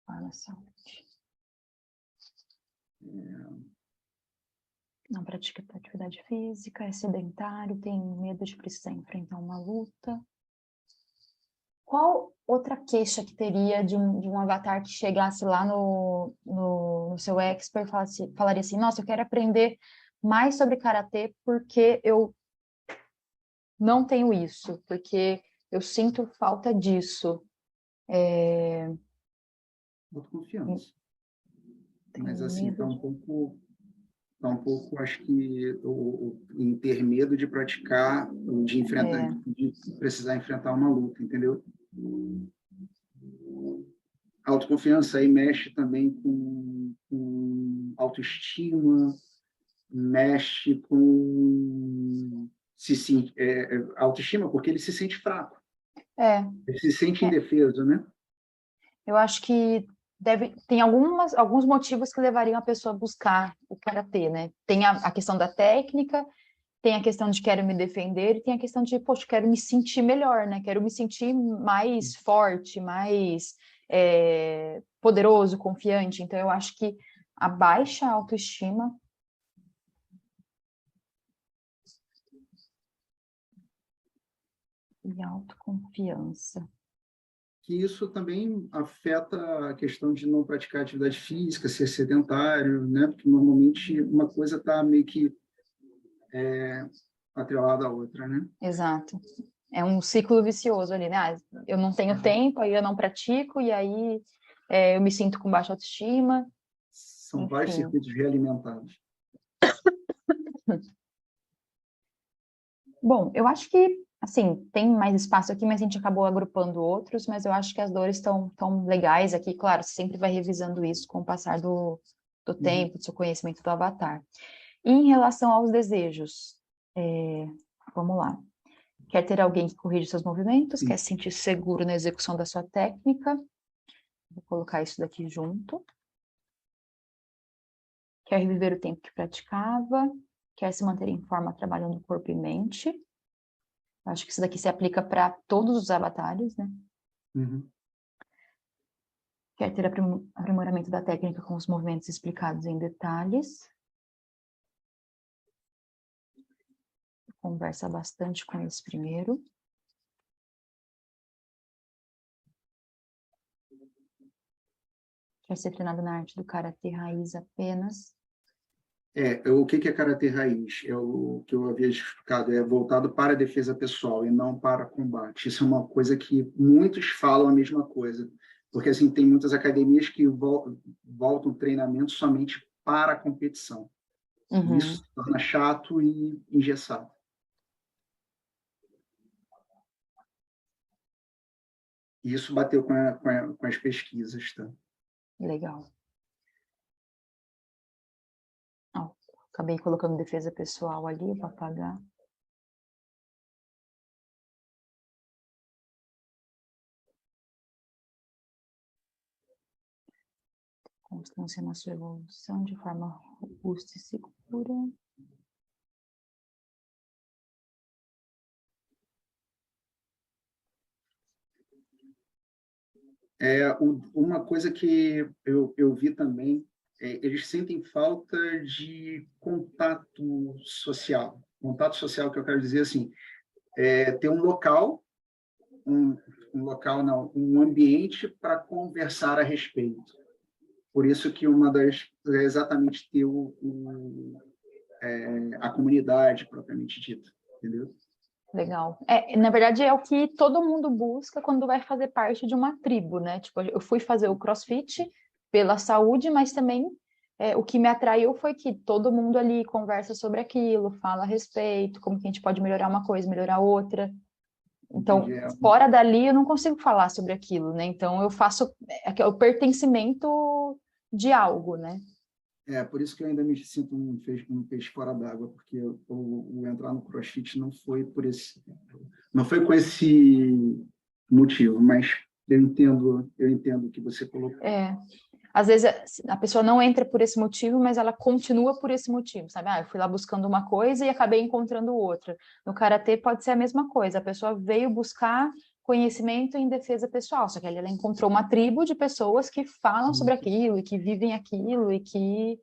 Para a saúde. Não pratica atividade física, é sedentário, tem medo de precisar enfrentar uma luta. Qual outra queixa que teria de um avatar que chegasse lá no seu expert e falaria assim, nossa, eu quero aprender mais sobre karatê porque eu não tenho isso, porque eu sinto falta disso. Autoconfiança. Mas, Tenho assim, medo de... tá um pouco, acho que, em ter medo de praticar, de precisar enfrentar uma luta, entendeu? A autoconfiança aí mexe também com autoestima, mexe com autoestima, porque ele se sente fraco, É, ele se sente indefeso, né? eu acho que tem alguns motivos que levariam a pessoa a buscar o karatê, né? Tem a questão da técnica, tem a questão de quero me defender e tem a questão de, poxa, quero me sentir melhor, né? Quero me sentir mais forte, mais poderoso, confiante. Então, eu acho que a baixa autoestima E autoconfiança. Que isso também afeta a questão de não praticar atividade física, ser sedentário, né? Porque normalmente uma coisa está meio que atrelada à outra, né? Exato. É um ciclo vicioso ali, né? Ah, eu não tenho tempo, aí eu não pratico, e aí eu me sinto com baixa autoestima, São vários enfim. circuitos realimentados. Bom, eu acho que, assim, tem mais espaço aqui, mas a gente acabou agrupando outros, mas eu acho que as dores estão tão legais aqui. Claro, você sempre vai revisando isso com o passar do Uhum. tempo, do seu conhecimento do avatar. E em relação aos desejos, vamos lá. Quer ter alguém que corrija seus movimentos, quer Sim. se sentir seguro na execução da sua técnica. Vou colocar isso daqui junto. Quer reviver o tempo que praticava, quer se manter em forma trabalhando corpo e mente. Acho que isso daqui se aplica para todos os avatares, né? Uhum. Quer ter aprimoramento da técnica com os movimentos explicados em detalhes. Conversa bastante com esse primeiro. Quer ser treinado na arte do karatê raiz apenas. O que é karatê raiz? É o que eu havia explicado, é voltado para a defesa pessoal e não para combate. Isso é uma coisa que muitos falam a mesma coisa, porque assim tem muitas academias que voltam treinamento somente para a competição. E isso Uhum. se torna chato e engessado. E isso bateu com as pesquisas, tá? Legal. Ó, acabei colocando defesa pessoal ali para apagar. Constância na sua evolução de forma robusta e segura. Uma coisa que eu vi também, eles sentem falta de contato social. Contato social que eu quero dizer assim, ter um local, um, um local não, um ambiente para conversar a respeito. Por isso que uma das é exatamente ter a comunidade propriamente dita, entendeu? Legal. Na verdade, é o que todo mundo busca quando vai fazer parte de uma tribo, né? Tipo, eu fui fazer o CrossFit pela saúde, mas também o que me atraiu foi que todo mundo ali conversa sobre aquilo, fala a respeito, como que a gente pode melhorar uma coisa, melhorar outra. Então, Entendi. fora dali, eu não consigo falar sobre aquilo, né? Então, eu faço o pertencimento de algo, né? Por isso que eu ainda me sinto um peixe fora d'água, porque o entrar no CrossFit não foi com esse motivo, mas eu entendo o que você colocou. Às vezes a pessoa não entra por esse motivo, mas ela continua por esse motivo, sabe? Eu fui lá buscando uma coisa e acabei encontrando outra. No karatê pode ser a mesma coisa, a pessoa veio buscar conhecimento em defesa pessoal, só que ali ela encontrou uma tribo de pessoas que falam sobre aquilo e que vivem aquilo e que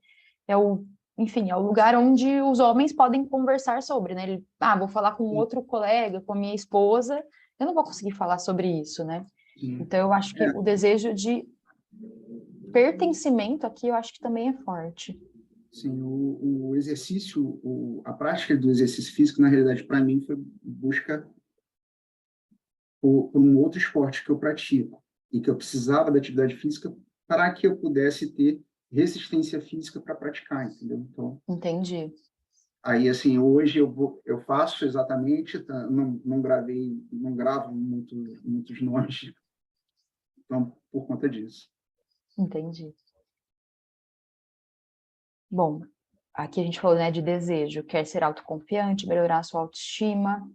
é enfim, é o lugar onde os homens podem conversar sobre, né? Vou falar com outro colega, com a minha esposa, eu não vou conseguir falar sobre isso, né? Sim. Então eu acho que o desejo de pertencimento aqui eu acho que também é forte. Sim, o exercício, a prática do exercício físico, na realidade, para mim, foi busca por um outro esporte que eu pratico e que eu precisava da atividade física para que eu pudesse ter resistência física para praticar, entendeu? Então, Entendi. aí, assim, hoje eu faço exatamente, tá? Não gravei, não gravo muitos nomes, então, por conta disso. Entendi. Bom, aqui a gente falou, né, de desejo, quer ser autoconfiante, melhorar a sua autoestima,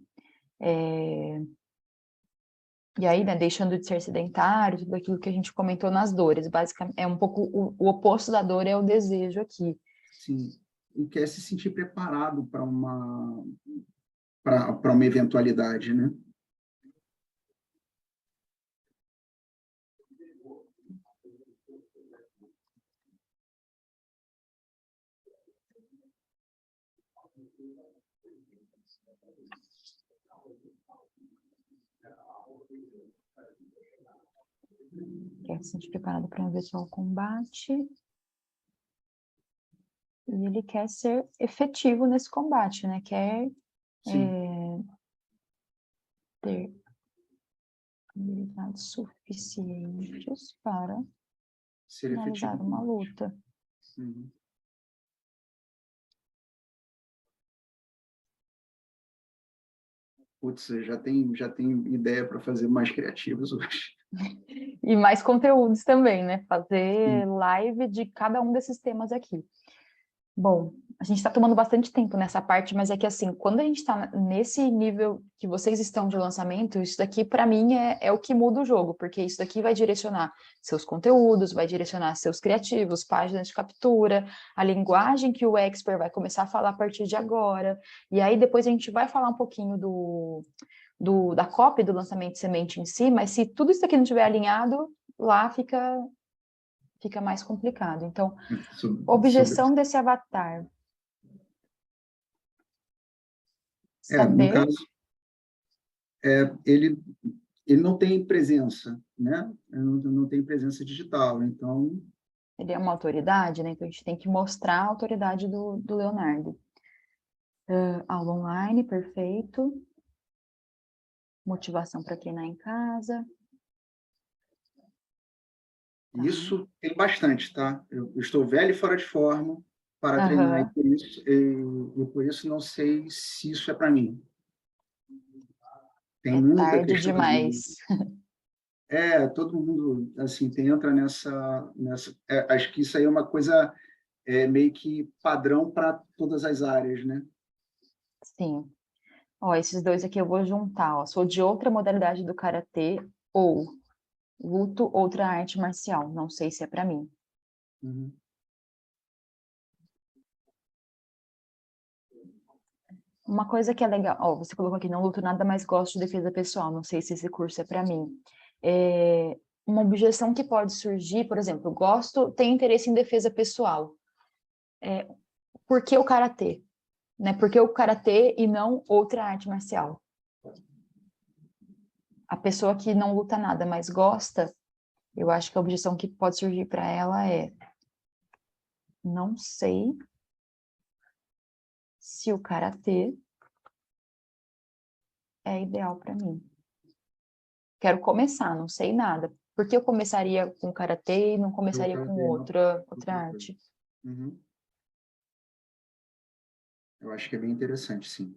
e aí, né, deixando de ser sedentário, tudo aquilo que a gente comentou nas dores, basicamente, é um pouco o oposto da dor é o desejo aqui. Sim, e quer se sentir preparado para uma eventualidade, né? Quer se sentir preparado para um eventual combate. E ele quer ser efetivo nesse combate, né? Quer ter habilidades suficientes para Ser finalizar efetivo. uma luta. Uhum. Putz, já tem ideia para fazer mais criativos hoje. E mais conteúdos também, né? Fazer Sim. live de cada um desses temas aqui. Bom, a gente está tomando bastante tempo nessa parte, mas é que assim, quando a gente está nesse nível que vocês estão de lançamento, isso daqui para mim é o que muda o jogo, porque isso daqui vai direcionar seus conteúdos, vai direcionar seus criativos, páginas de captura, a linguagem que o expert vai começar a falar a partir de agora, e aí depois a gente vai falar um pouquinho da copy do lançamento de semente em si, mas se tudo isso aqui não estiver alinhado, lá fica mais complicado. Então, objeção desse avatar. No Saber. caso, ele não tem presença, né? Não tem presença digital, então... Ele é uma autoridade, né? Então a gente tem que mostrar a autoridade do Leonardo. Aula online, perfeito. Motivação para treinar em casa. Tá. Isso tem bastante, tá? Eu estou velho e fora de forma para treinar, e por isso não sei se isso é para mim. Tem muita tarde questão demais. Todo mundo assim entra nessa acho que isso aí é uma coisa meio que padrão para todas as áreas, né? Sim. Ó, esses dois aqui eu vou juntar, ó. Sou de outra modalidade do karatê ou luto outra arte marcial. Não sei se é para mim. Uhum. Uma coisa que é legal, ó, você colocou aqui, não luto nada, mas gosto de defesa pessoal. Não sei se esse curso é para mim. Uma objeção que pode surgir, por exemplo, tenho interesse em defesa pessoal. Por que o karatê? Né? Por que o karatê e não outra arte marcial? A pessoa que não luta nada, mas gosta, eu acho que a objeção que pode surgir para ela é: não sei se o karatê é ideal para mim. Quero começar, não sei nada. Por que eu começaria com karatê e não começaria com outra arte? Uhum. Eu acho que é bem interessante, sim.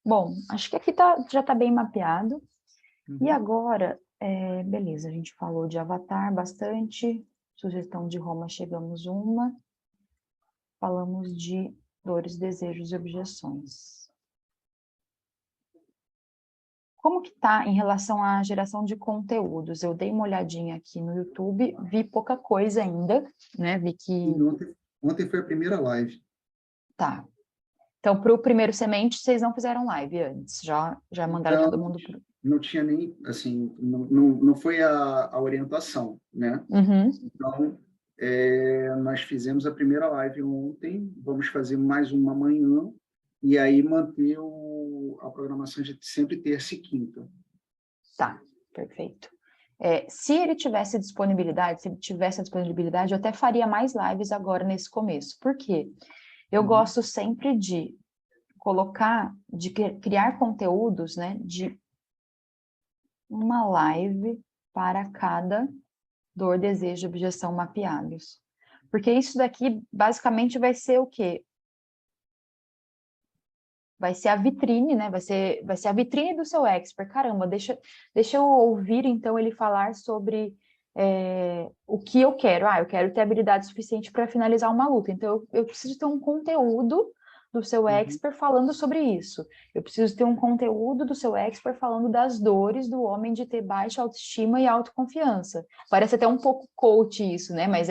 Bom, acho que aqui já está bem mapeado. Uhum. E agora, beleza, a gente falou de Avatar bastante, sugestão de Roma, chegamos uma. Falamos de dores, desejos e objeções. Como que tá em relação à geração de conteúdos? Eu dei uma olhadinha aqui no YouTube, vi pouca coisa ainda, né? Vi que... Ontem foi a primeira live. Tá. Então, para o primeiro semente, vocês não fizeram live antes, já mandaram todo mundo pro... Não tinha nem, assim, não foi a orientação, né? Uhum. Então, nós fizemos a primeira live ontem, vamos fazer mais uma amanhã, e aí manter a programação de sempre terça e quinta. Tá, perfeito. Se ele tivesse disponibilidade, eu até faria mais lives agora nesse começo. Por quê? Eu gosto sempre de criar conteúdos, né, de uma live para cada dor, desejo, objeção mapeados. Porque isso daqui basicamente vai ser o quê? Vai ser a vitrine, né? Vai ser a vitrine do seu expert. Caramba, deixa eu ouvir então ele falar sobre o que eu quero. Eu quero ter habilidade suficiente para finalizar uma luta. Então eu preciso ter um conteúdo do seu expert falando sobre isso. Eu preciso ter um conteúdo do seu expert falando das dores do homem de ter baixa autoestima e autoconfiança. Parece até um pouco coach isso, né? Mas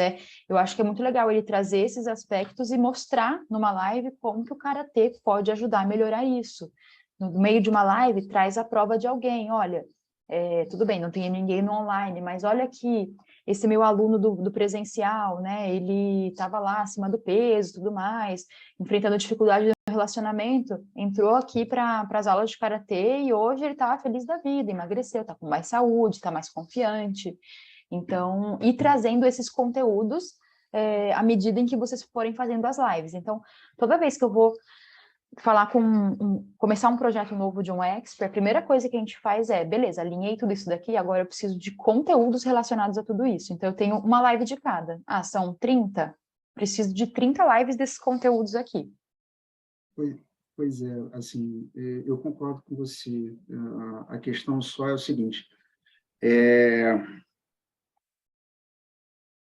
eu acho que é muito legal ele trazer esses aspectos e mostrar numa live como que o karatê pode ajudar a melhorar isso. No meio de uma live, traz a prova de alguém. Olha, tudo bem, não tem ninguém no online, mas olha aqui, esse meu aluno do presencial, né? Ele estava lá acima do peso e tudo mais, enfrentando dificuldade no relacionamento, entrou aqui para as aulas de karatê e hoje ele está feliz da vida, emagreceu, está com mais saúde, está mais confiante. Então, e trazendo esses conteúdos à medida em que vocês forem fazendo as lives. Então, toda vez que eu vou falar começar um projeto novo de um expert, a primeira coisa que a gente faz é, beleza, alinhei tudo isso daqui, agora eu preciso de conteúdos relacionados a tudo isso. Então, eu tenho uma live de cada. Ah, são 30? Preciso de 30 lives desses conteúdos aqui. Pois é, assim, eu concordo com você. A questão só é o seguinte,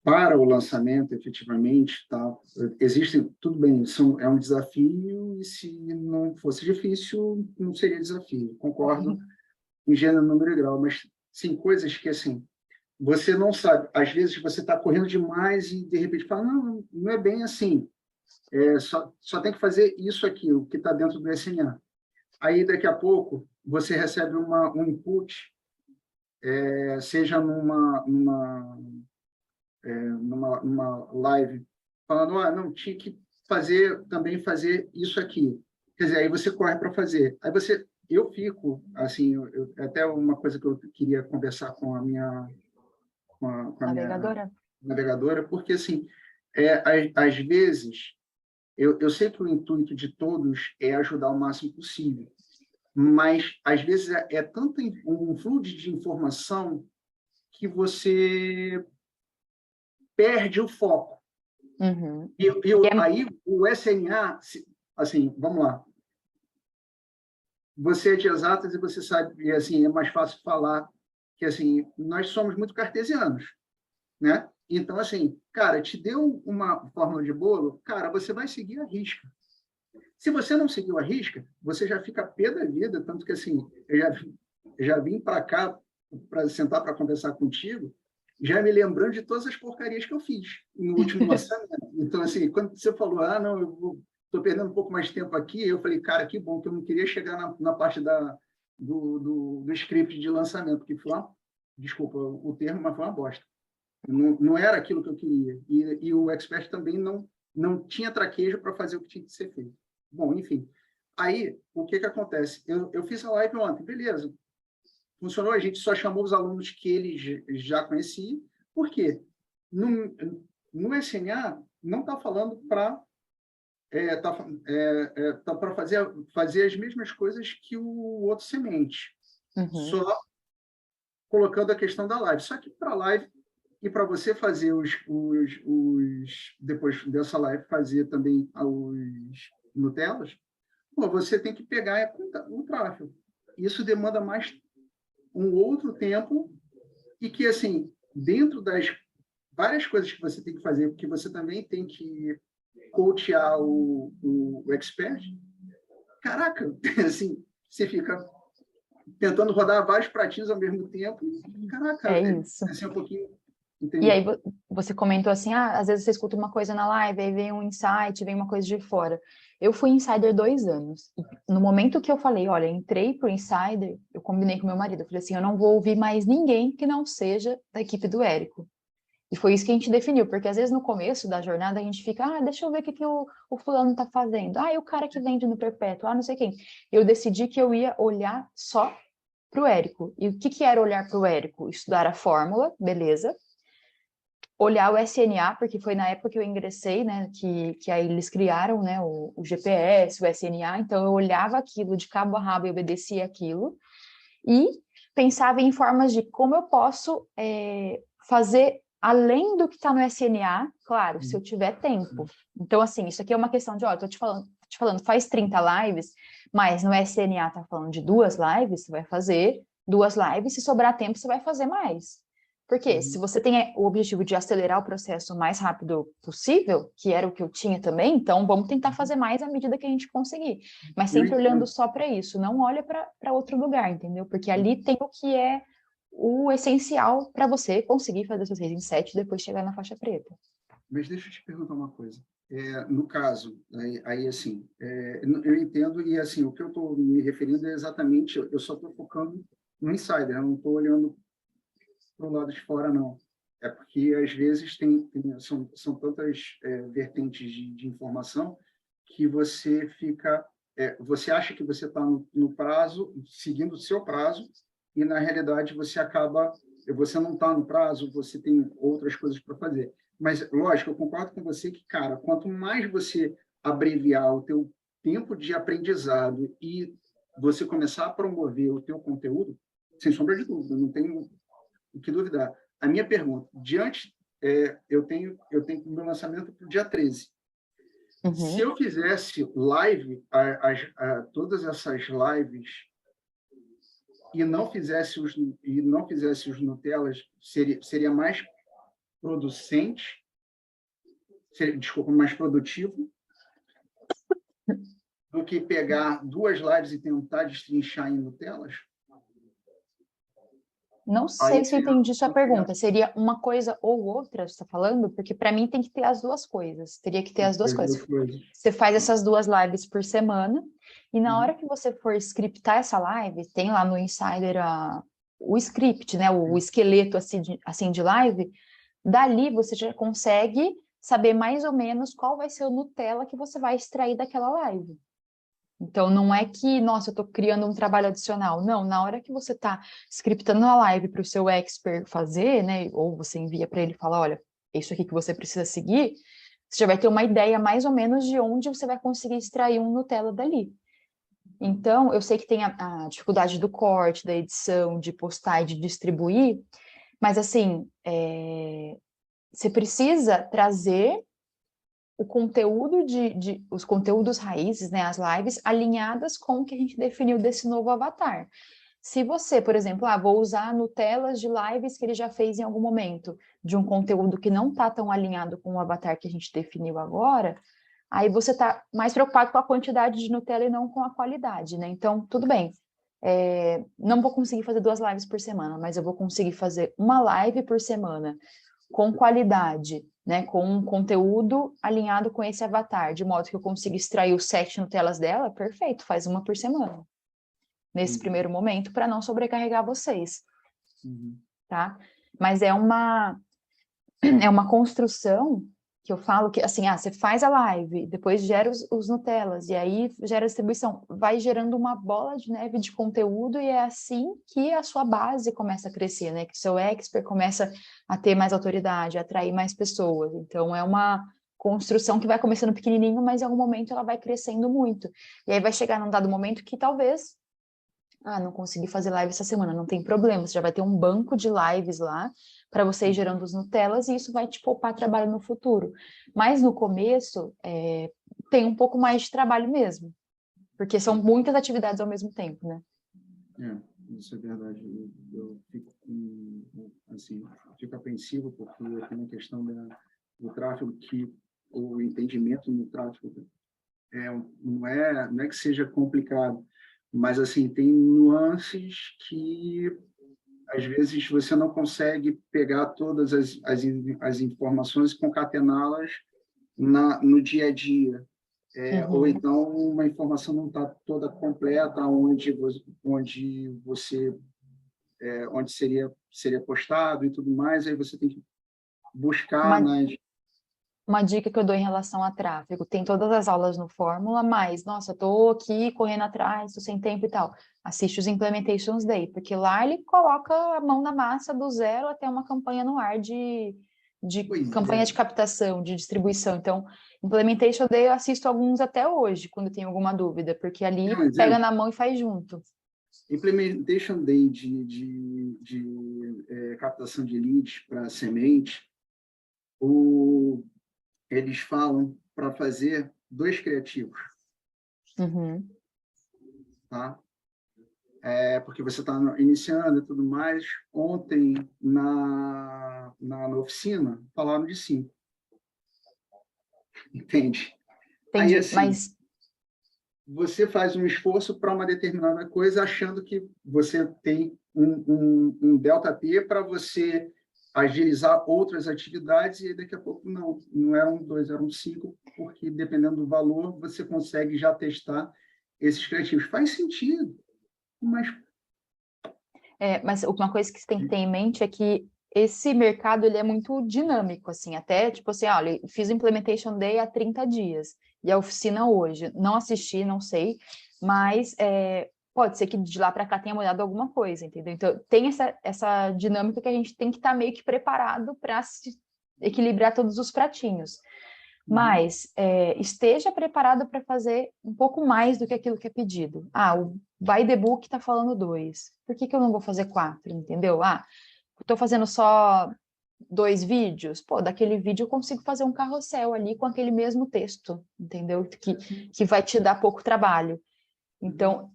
para o lançamento, efetivamente, tá, existem, tudo bem, é um desafio, e se não fosse difícil, não seria desafio. Concordo em gênero, número e grau, mas sim, coisas que, assim, você não sabe. Às vezes você está correndo demais e, de repente, fala, não, não é bem assim. Só tem que fazer isso aqui, o que está dentro do SMA. Aí, daqui a pouco, você recebe um input, seja numa live, falando, não, tinha que também fazer isso aqui. Quer dizer, aí você corre para fazer. Eu fico, assim, até uma coisa que eu queria conversar com a minha Navegadora? navegadora, porque, assim, às vezes, eu sei que o intuito de todos é ajudar o máximo possível, mas, às vezes, é tanto um fluxo de informação que você perde o foco. Uhum. Aí, o SNA, assim, vamos lá, você é de exatas e você sabe, e assim, é mais fácil falar que, assim, nós somos muito cartesianos, né? Então, assim, cara, te deu uma fórmula de bolo, cara, você vai seguir a risca. Se você não seguiu a risca, você já fica pé da vida, tanto que, assim, eu já vim para cá para sentar para conversar contigo, já me lembrando de todas as porcarias que eu fiz no último lançamento. Então, assim, quando você falou, não, eu estou perdendo um pouco mais de tempo aqui, eu falei, cara, que bom, que eu não queria chegar na parte do script de lançamento, que foi desculpa o termo, mas foi uma bosta. Não era aquilo que eu queria. E o Expert também não tinha traquejo para fazer o que tinha que ser feito. Bom, enfim. Aí, o que acontece? Eu fiz a live ontem, beleza. Funcionou, a gente só chamou os alunos que eles já conheciam. Por quê? No SNA, não está falando para para fazer as mesmas coisas que o outro semente. Uhum. Só colocando a questão da live. Só que para a live, e para você fazer depois dessa live, fazer também os Nutellas, você tem que pegar o tráfego. Isso demanda mais um outro tempo e que, assim, dentro das várias coisas que você tem que fazer, porque você também tem que coachear o expert, caraca, assim, você fica tentando rodar vários pratinhos ao mesmo tempo e, caraca, É isso. assim, um pouquinho... E aí você comentou assim, às vezes você escuta uma coisa na live, aí vem um insight, vem uma coisa de fora. Eu fui insider 2 anos. E no momento que eu falei, olha, entrei pro insider, eu combinei com meu marido, eu falei assim, eu não vou ouvir mais ninguém que não seja da equipe do Érico. E foi isso que a gente definiu, porque às vezes no começo da jornada a gente fica, deixa eu ver o que o fulano tá fazendo. E o cara que vende no Perpétuo, não sei quem. Eu decidi que eu ia olhar só pro Érico. E o que era olhar pro Érico? Estudar a fórmula, beleza. Olhar o SNA, porque foi na época que eu ingressei, né, que aí eles criaram, né, o GPS, o SNA, então eu olhava aquilo de cabo a rabo e obedecia aquilo, e pensava em formas de como eu posso fazer além do que está no SNA, claro, se eu tiver tempo. Então, assim, isso aqui é uma questão de, tô te falando, faz 30 lives, mas no SNA tá falando de 2 lives, você vai fazer 2 lives, se sobrar tempo, você vai fazer mais. Porque se você tem o objetivo de acelerar o processo o mais rápido possível, que era o que eu tinha também, então vamos tentar fazer mais à medida que a gente conseguir. Mas sempre olhando só para isso, não olha para outro lugar, entendeu? Porque ali tem o que é o essencial para você conseguir fazer seus 6 em 7 e depois chegar na faixa preta. Mas deixa eu te perguntar uma coisa. No caso, aí assim, eu entendo, e assim, o que eu estou me referindo é exatamente, eu só estou focando no insider, eu não estou olhando para o lado de fora, não. É porque, às vezes, são tantas vertentes de informação que você fica... você acha que você está no prazo, seguindo o seu prazo, e, na realidade, você não está no prazo, você tem outras coisas para fazer. Mas, lógico, eu concordo com você que, cara, quanto mais você abreviar o teu tempo de aprendizado e você começar a promover o teu conteúdo, sem sombra de dúvida, não tenho o que duvidar. A minha pergunta, eu tenho o meu lançamento para o dia 13. Se eu fizesse live, todas essas lives, e não fizesse os Nutellas, seria mais producente, mais produtivo, do que pegar 2 lives e tentar destrinchar em Nutellas? Não sei se eu entendi sua pergunta. Seria uma coisa ou outra, você está falando? Porque para mim tem que ter as duas coisas. Teria que ter as duas coisas. Você faz essas 2 lives por semana, e na hora que você for scriptar essa live, tem lá no Insider o script, né? O esqueleto assim de live. Dali você já consegue saber mais ou menos qual vai ser o Nutella que você vai extrair daquela live. Então, não é que, nossa, eu estou criando um trabalho adicional. Não, na hora que você está scriptando a live para o seu expert fazer, né? Ou você envia para ele e fala, olha, é isso aqui que você precisa seguir, você já vai ter uma ideia mais ou menos de onde você vai conseguir extrair um Nutella dali. Então, eu sei que tem a dificuldade do corte, da edição, de postar e de distribuir, mas assim, você precisa trazer o conteúdo os conteúdos raízes, né, as lives, alinhadas com o que a gente definiu desse novo avatar. Se você, por exemplo, vou usar Nutellas de lives que ele já fez em algum momento, de um conteúdo que não está tão alinhado com o avatar que a gente definiu agora, aí você está mais preocupado com a quantidade de Nutella e não com a qualidade, né? Então, tudo bem. Não vou conseguir fazer 2 lives por semana, mas eu vou conseguir fazer uma live por semana com qualidade, né, com um conteúdo alinhado com esse avatar, de modo que eu consiga extrair os 7 Nutellas dela, perfeito, faz uma por semana, nesse primeiro momento, para não sobrecarregar vocês, tá? Mas é uma construção que eu falo que, assim, você faz a live, depois gera os Nutellas, e aí gera a distribuição, vai gerando uma bola de neve de conteúdo, e é assim que a sua base começa a crescer, né? Que o seu expert começa a ter mais autoridade, a atrair mais pessoas. Então, é uma construção que vai começando pequenininho, mas em algum momento ela vai crescendo muito. E aí vai chegar num dado momento que talvez... não consegui fazer live essa semana, não tem problema, você já vai ter um banco de lives lá para você ir gerando os Nutellas, e isso vai te poupar trabalho no futuro. Mas no começo, tem um pouco mais de trabalho mesmo, porque são muitas atividades ao mesmo tempo, né? Isso é verdade. Eu fico, assim, fico apreensivo, porque tem uma questão do tráfego, que o entendimento no tráfego não é que seja complicado, mas, assim, tem nuances que, às vezes, você não consegue pegar todas as informações e concatená-las no dia a dia. Ou então uma informação não está toda completa, onde seria postado e tudo mais, aí você tem que buscar Uma dica que eu dou em relação a tráfego, tem todas as aulas no Fórmula, mas, nossa, eu tô aqui correndo atrás, tô sem tempo e tal. Assiste os Implementations Day, porque lá ele coloca a mão na massa do zero até uma campanha no ar de campanha de captação, de distribuição. Então, Implementation Day eu assisto alguns até hoje, quando tem alguma dúvida, porque ali pega na mão e faz junto. Implementation Day de captação de leads para semente, eles falam para fazer 2 criativos. Tá? Porque você está iniciando e tudo mais. Ontem, na oficina, falaram de 5. Entende? Entendi, aí, assim, mas... você faz um esforço para uma determinada coisa, achando que você tem um delta P para você agilizar outras atividades, e daqui a pouco não eram 2, eram 5, porque, dependendo do valor, você consegue já testar esses criativos. Faz sentido, mas... mas uma coisa que você tem que ter em mente é que esse mercado ele é muito dinâmico, assim, até tipo assim, olha, fiz o Implementation Day há 30 dias e a oficina hoje. Não assisti, não sei, mas pode ser que de lá para cá tenha mudado alguma coisa, entendeu? Então, tem essa dinâmica que a gente tem que estar meio que preparado para equilibrar todos os pratinhos. Mas esteja preparado para fazer um pouco mais do que aquilo que é pedido. O by the book está falando 2. Por que eu não vou fazer 4, entendeu? Estou fazendo só 2 vídeos. Pô, daquele vídeo eu consigo fazer um carrossel ali com aquele mesmo texto, entendeu? Que vai te dar pouco trabalho. Então,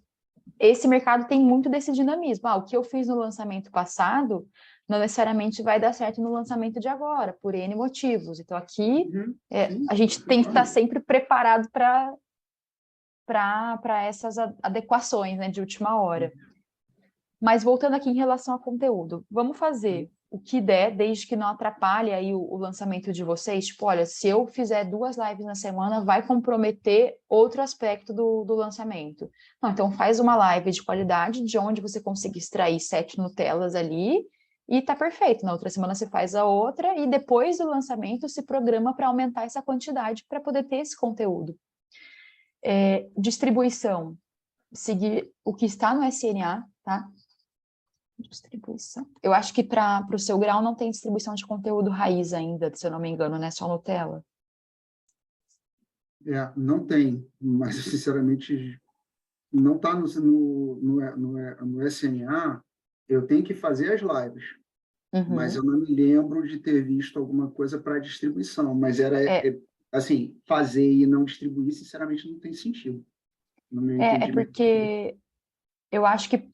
esse mercado tem muito desse dinamismo. O que eu fiz no lançamento passado não necessariamente vai dar certo no lançamento de agora, por N motivos. Então, aqui, a gente tem que estar sempre preparado para essas adequações, né, de última hora. Mas voltando aqui em relação a conteúdo, vamos fazer o que der, desde que não atrapalhe aí o lançamento de vocês. Tipo, olha, se eu fizer 2 lives na semana, vai comprometer outro aspecto do lançamento. Não, então faz uma live de qualidade, de onde você consiga extrair 7 Nutellas ali, e tá perfeito. Na outra semana você faz a outra, e depois do lançamento se programa para aumentar essa quantidade para poder ter esse conteúdo. Distribuição. Seguir o que está no SNA, tá? Distribuição. Eu acho que para o seu grau não tem distribuição de conteúdo raiz ainda, se eu não me engano, né? Só Nutella. Não tem, mas sinceramente não está no SNA. Eu tenho que fazer as lives, mas eu não me lembro de ter visto alguma coisa para distribuição. Mas assim, fazer e não distribuir, sinceramente, não tem sentido. No meu entendimento. Porque eu acho que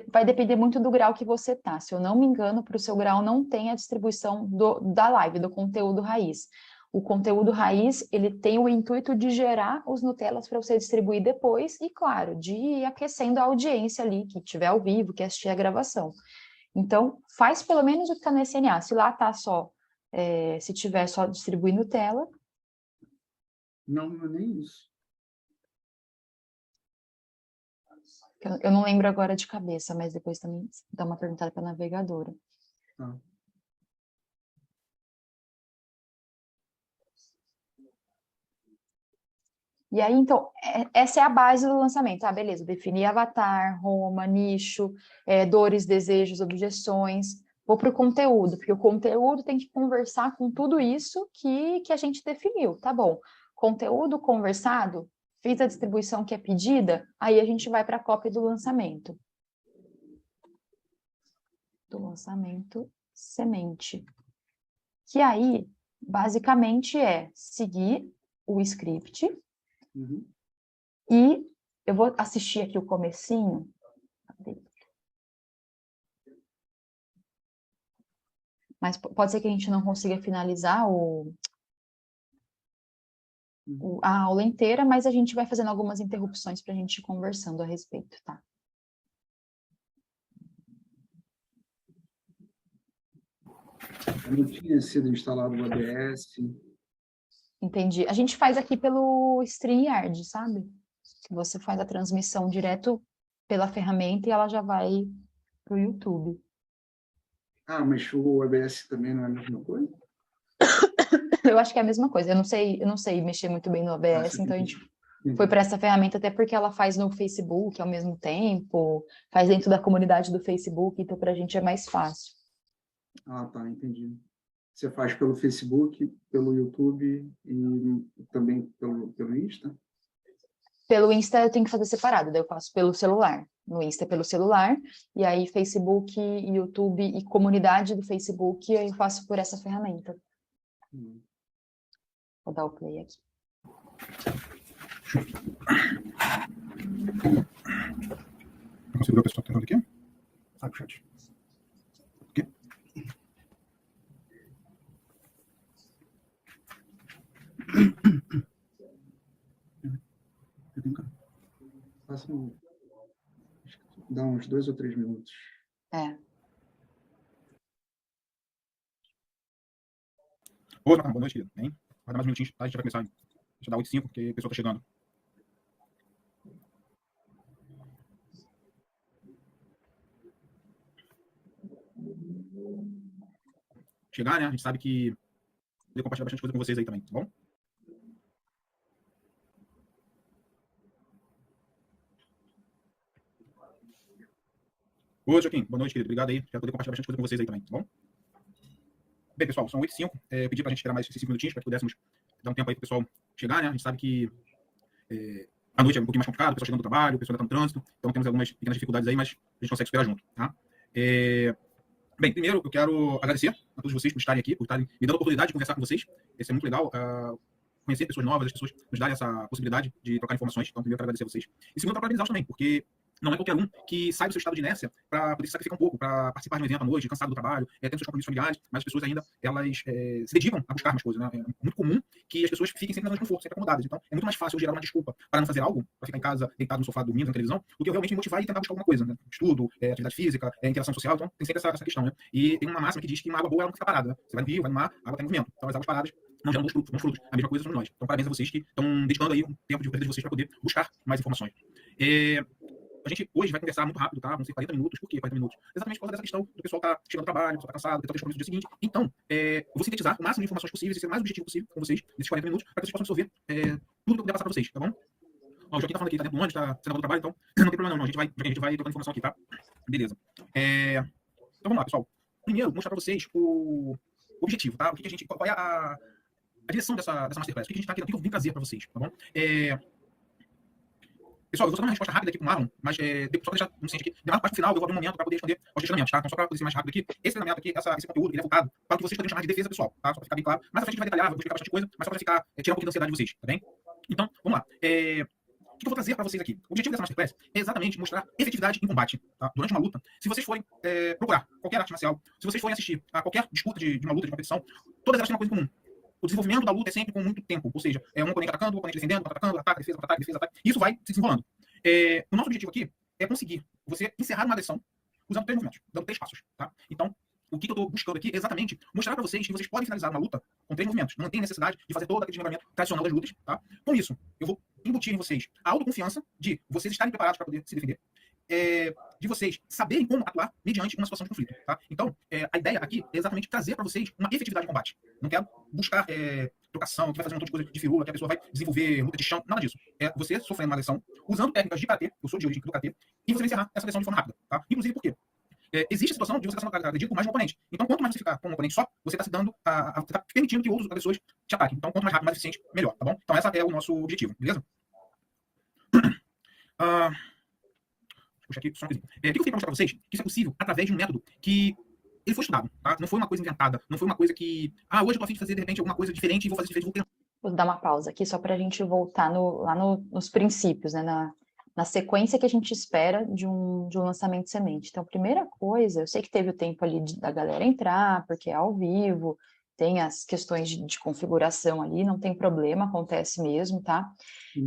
vai depender muito do grau que você tá. Se eu não me engano, para o seu grau não tem a distribuição da live, do conteúdo raiz. O conteúdo raiz, ele tem o intuito de gerar os Nutellas para você distribuir depois e, claro, de ir aquecendo a audiência ali, que estiver ao vivo, que assistir a gravação. Então, faz pelo menos o que está no SNA. Se lá tá só, se tiver só distribuir Nutella. Não é nem isso. Eu não lembro agora de cabeça, mas depois também dá uma perguntada para a navegadora. E aí, então, essa é a base do lançamento. Beleza, definir avatar, Roma, nicho, dores, desejos, objeções. Vou para o conteúdo, porque o conteúdo tem que conversar com tudo isso que a gente definiu. Tá bom, conteúdo conversado, fiz a distribuição que é pedida, aí a gente vai para a cópia do lançamento. Do lançamento semente. Que aí, basicamente, é seguir o script. E eu vou assistir aqui o comecinho. Mas pode ser que a gente não consiga finalizar a aula inteira, mas a gente vai fazendo algumas interrupções para a gente ir conversando a respeito, tá? Não tinha sido instalado o ABS. Entendi. A gente faz aqui pelo StreamYard, sabe? Você faz a transmissão direto pela ferramenta e ela já vai pro YouTube. Mas o ABS também não é a mesma coisa? Eu acho que é a mesma coisa. Eu não sei mexer muito bem no ABS, então a gente foi para essa ferramenta até porque ela faz no Facebook ao mesmo tempo, faz dentro da comunidade do Facebook, então para a gente é mais fácil. Tá, entendi. Você faz pelo Facebook, pelo YouTube e também pelo Insta? Pelo Insta eu tenho que fazer separado, daí eu faço pelo celular. No Insta é pelo celular, e aí Facebook, YouTube e comunidade do Facebook eu faço por essa ferramenta. Vou dar o play aqui. Conseguiu ver o pessoal que tá aqui? Abre o chat. Aqui. Dá uns 2 ou 3 minutos. Boa noite, querido. Vai dar mais minutinhos, tá? A gente vai começar. Deixa eu dar 8h05, porque o pessoal tá chegando. chegar, né? A gente sabe que poder compartilhar bastante coisa com vocês aí também, tá bom? Oi, Joaquim. Boa noite, querido. Obrigado aí. Quero poder compartilhar bastante coisa com vocês aí também, tá bom? Bem, pessoal, são 8h05. Eu pedi pra gente esperar mais esses 5 minutinhos para que pudéssemos dar um tempo aí pro pessoal chegar, né? A gente sabe que a noite é um pouquinho mais complicado, o pessoal chegando do trabalho, o pessoal ainda tá no trânsito, então temos algumas pequenas dificuldades aí, mas a gente consegue superar junto, tá? Bem, primeiro eu quero agradecer a todos vocês por estarem aqui, por estarem me dando a oportunidade de conversar com vocês. Isso é muito legal, conhecer pessoas novas, as pessoas nos darem essa possibilidade de trocar informações. Então, primeiro, eu quero agradecer a vocês. E segundo, eu quero parabenizá-los também, porque não é qualquer um que sai do seu estado de inércia para poder se sacrificar um pouco, para participar de um evento à noite, cansado do trabalho, tendo seus compromissos familiares, mas as pessoas ainda, elas se dedicam a buscar mais coisas, né? É muito comum que as pessoas fiquem sempre na zona de conforto, sempre acomodadas. Então, é muito mais fácil eu gerar uma desculpa para não fazer algo, para ficar em casa, deitado no sofá, dormindo na televisão, do que eu realmente me motivar e tentar buscar alguma coisa, né? Estudo, atividade física, interação social, então tem sempre essa questão, né? E tem uma máxima que diz que uma água boa, ela não fica parada, né? Você vai no rio, vai no mar, a água está em movimento. Então, as águas paradas não geram bons frutos. A mesma coisa somos nós. Então, parabéns a vocês que estão dedicando aí um tempo de vida de vocês para poder buscar mais informações. A gente hoje vai conversar muito rápido, tá? Vão ser 40 minutos. Por que 40 minutos? Exatamente por causa dessa questão do pessoal tá chegando do trabalho, o pessoal tá cansado, tentar ter compromisso no dia seguinte. Então, eu vou sintetizar o máximo de informações possíveis e ser o mais objetivo possível com vocês nesses 40 minutos para que vocês possam absorver tudo que eu puder passar para vocês, tá bom? Ó, o Joaquim tá falando aqui, tá dentro do ônibus, tá sendo do trabalho, então não tem problema não. A gente vai trocando informação aqui, tá? Beleza. Então vamos lá, pessoal. Primeiro, vou mostrar para vocês o objetivo, tá? Qual é a direção dessa masterclass? O que a gente tá querendo, o que eu vim trazer para vocês, tá bom? Pessoal, eu vou só dar uma resposta rápida aqui pro Marlon, mas só para deixar no ciente aqui, na parte final eu vou abrir um momento para poder responder aos questionamentos, tá? Então, só para poder ser mais rápido aqui, esse treinamento aqui, esse conteúdo, ele é focado para o que vocês podem chamar de defesa pessoal, tá? Só para ficar bem claro. Mais à frente a gente vai detalhar, vou explicar bastante coisa, mas só para ficar, tirar um pouquinho da ansiedade de vocês, tá bem? Então, vamos lá. O que eu vou trazer para vocês aqui? O objetivo dessa masterclass é exatamente mostrar efetividade em combate, tá? Durante uma luta. Se vocês forem procurar qualquer arte marcial, se vocês forem assistir a qualquer disputa de uma luta, de competição, todas elas têm uma coisa em comum. O desenvolvimento da luta é sempre com muito tempo, ou seja, um oponente atacando, um oponente defendendo, um atacando, ataque, defesa, ataque, defesa, ataque. Isso vai se desenrolando. O nosso objetivo aqui é conseguir você encerrar uma agressão usando 3 movimentos, dando 3 passos, tá? Então, o que eu estou buscando aqui é exatamente mostrar para vocês que vocês podem finalizar uma luta com 3 movimentos. Não tem necessidade de fazer todo aquele desmembramento tradicional das lutas, tá? Com isso, eu vou embutir em vocês a autoconfiança de vocês estarem preparados para poder se defender, de vocês saberem como atuar mediante uma situação de conflito, tá? Então, a ideia aqui é exatamente trazer para vocês uma efetividade de combate. Não quero buscar trocação, que vai fazer um monte de coisa de firula, que a pessoa vai desenvolver luta de chão, nada disso. É você sofrendo uma agressão, usando técnicas de karatê, eu sou de origem do karatê, e você vai encerrar essa agressão de forma rápida, tá? Inclusive, por quê? Existe a situação de você estar sendo agredido por mais de um oponente. Então, quanto mais você ficar com um oponente só, você está se dando, tá permitindo que outros agressores te ataquem. Então, quanto mais rápido, mais eficiente, melhor, tá bom? Então, esse é o nosso objetivo, beleza? Puxa aqui, só uma coisinha. O que eu queria mostrar para vocês? Que isso é possível através de um método que ele foi estudado, tá? Não foi uma coisa inventada, não foi uma coisa que, hoje eu tô a fim de fazer, de repente, alguma coisa diferente e vou fazer diferente, vou tentar. Vou dar uma pausa aqui só para a gente voltar nos princípios, né? Na sequência que a gente espera de um lançamento de semente. Então, primeira coisa, eu sei que teve o tempo ali da galera entrar, porque é ao vivo, tem as questões de configuração ali, não tem problema, acontece mesmo, tá?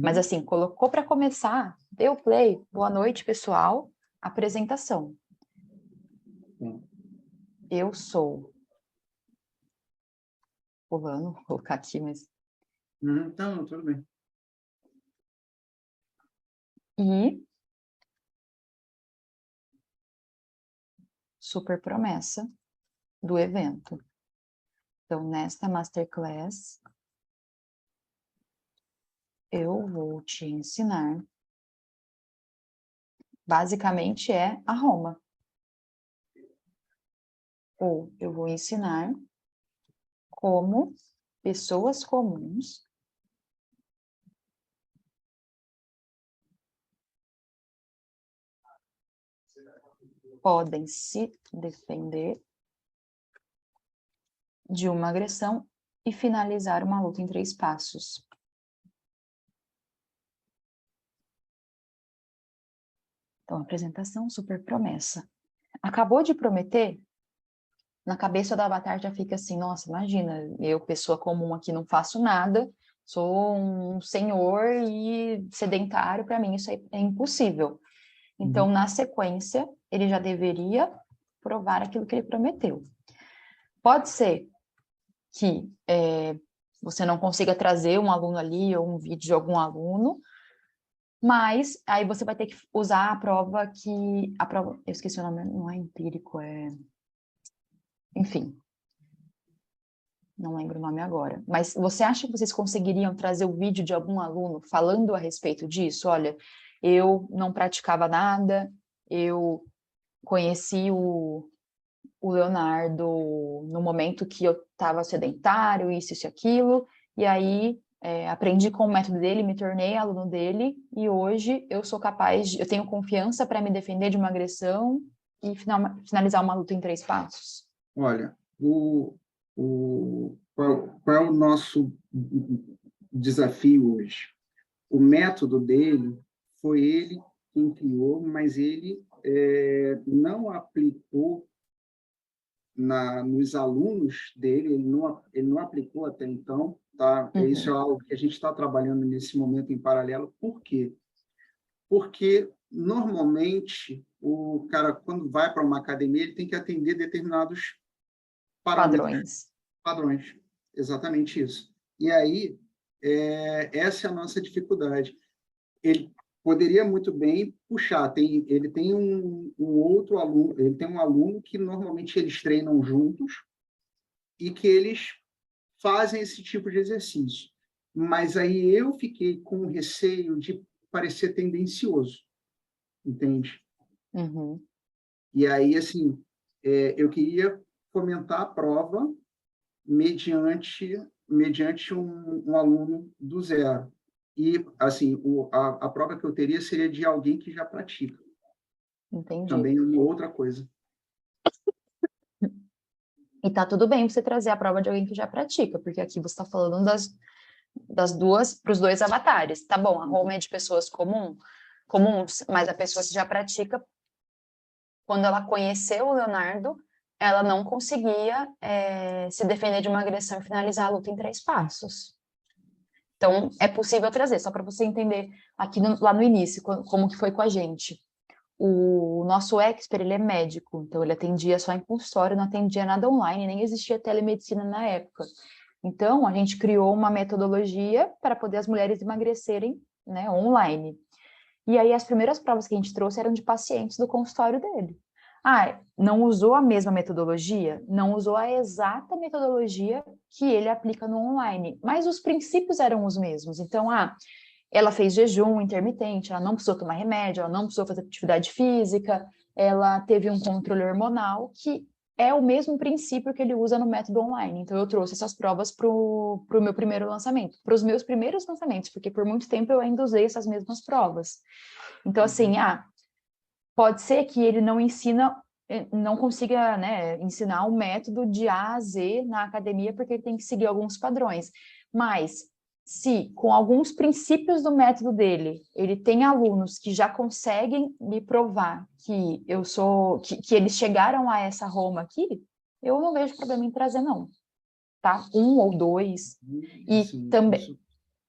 Mas assim, colocou para começar, deu play, boa noite, pessoal, apresentação. Eu sou fulano, vou colocar aqui, mas... Então, tudo bem. E super promessa do evento. Então, nesta masterclass, eu vou te ensinar, basicamente a Roma. Ou eu vou ensinar como pessoas comuns podem se defender de uma agressão e finalizar uma luta em 3 passos. Então, apresentação, super promessa. Acabou de prometer, na cabeça do avatar já fica assim, nossa, imagina, eu, pessoa comum aqui, não faço nada, sou um senhor e sedentário, para mim isso é impossível. Então, na sequência, ele já deveria provar aquilo que ele prometeu. Pode ser que você não consiga trazer um aluno ali ou um vídeo de algum aluno, mas aí você vai ter que usar a prova eu esqueci o nome, não é empírico, enfim. não lembro o nome agora, mas você acha que vocês conseguiriam trazer o vídeo de algum aluno falando a respeito disso? Olha, eu não praticava nada, eu conheci o Leonardo no momento que eu estava sedentário, isso e aquilo, e aí aprendi com o método dele, me tornei aluno dele, e hoje eu sou capaz, eu tenho confiança para me defender de uma agressão e finalizar uma luta em 3 passos. Olha, qual é o nosso desafio hoje? O método dele foi ele quem criou, mas ele não aplicou nos alunos dele, ele não aplicou até então, tá? Isso é algo que a gente está trabalhando nesse momento em paralelo. Por quê? Porque, normalmente, o cara, quando vai para uma academia, ele tem que atender determinados parâmetros. Padrões. Exatamente isso. E aí, essa é a nossa dificuldade. Ele poderia muito bem puxar. Ele tem um outro aluno, ele tem um aluno que normalmente eles treinam juntos e que eles fazem esse tipo de exercício. Mas aí eu fiquei com receio de parecer tendencioso, entende? Uhum. E aí, assim, eu queria fomentar a prova mediante um aluno do zero. E, assim, a prova que eu teria seria de alguém que já pratica. Entendi. Também uma outra coisa. E tá tudo bem você trazer a prova de alguém que já pratica, porque aqui você está falando das duas, para os 2 avatares. Tá bom, a Roma é de pessoas comuns, mas a pessoa que já pratica, quando ela conheceu o Leonardo, ela não conseguia se defender de uma agressão e finalizar a luta em 3 passos. Então, é possível trazer, só para você entender aqui lá no início, como que foi com a gente. O nosso expert, ele é médico, então ele atendia só em consultório, não atendia nada online, nem existia telemedicina na época. Então, a gente criou uma metodologia para poder as mulheres emagrecerem, né, online. E aí, as primeiras provas que a gente trouxe eram de pacientes do consultório dele. Não usou a mesma metodologia? Não usou a exata metodologia que ele aplica no online, mas os princípios eram os mesmos. Então, ela fez jejum intermitente, ela não precisou tomar remédio, ela não precisou fazer atividade física, ela teve um controle hormonal, que é o mesmo princípio que ele usa no método online. Então, eu trouxe essas provas para o meu primeiro lançamento, para os meus primeiros lançamentos, porque por muito tempo eu ainda usei essas mesmas provas. Então, assim, pode ser que ele não consiga, né, ensinar o método de A a Z na academia, porque ele tem que seguir alguns padrões. Mas, se com alguns princípios do método dele, ele tem alunos que já conseguem me provar que que eles chegaram a essa Roma aqui, eu não vejo problema em trazer, não. Tá? 1 ou 2. E Sim, também... Isso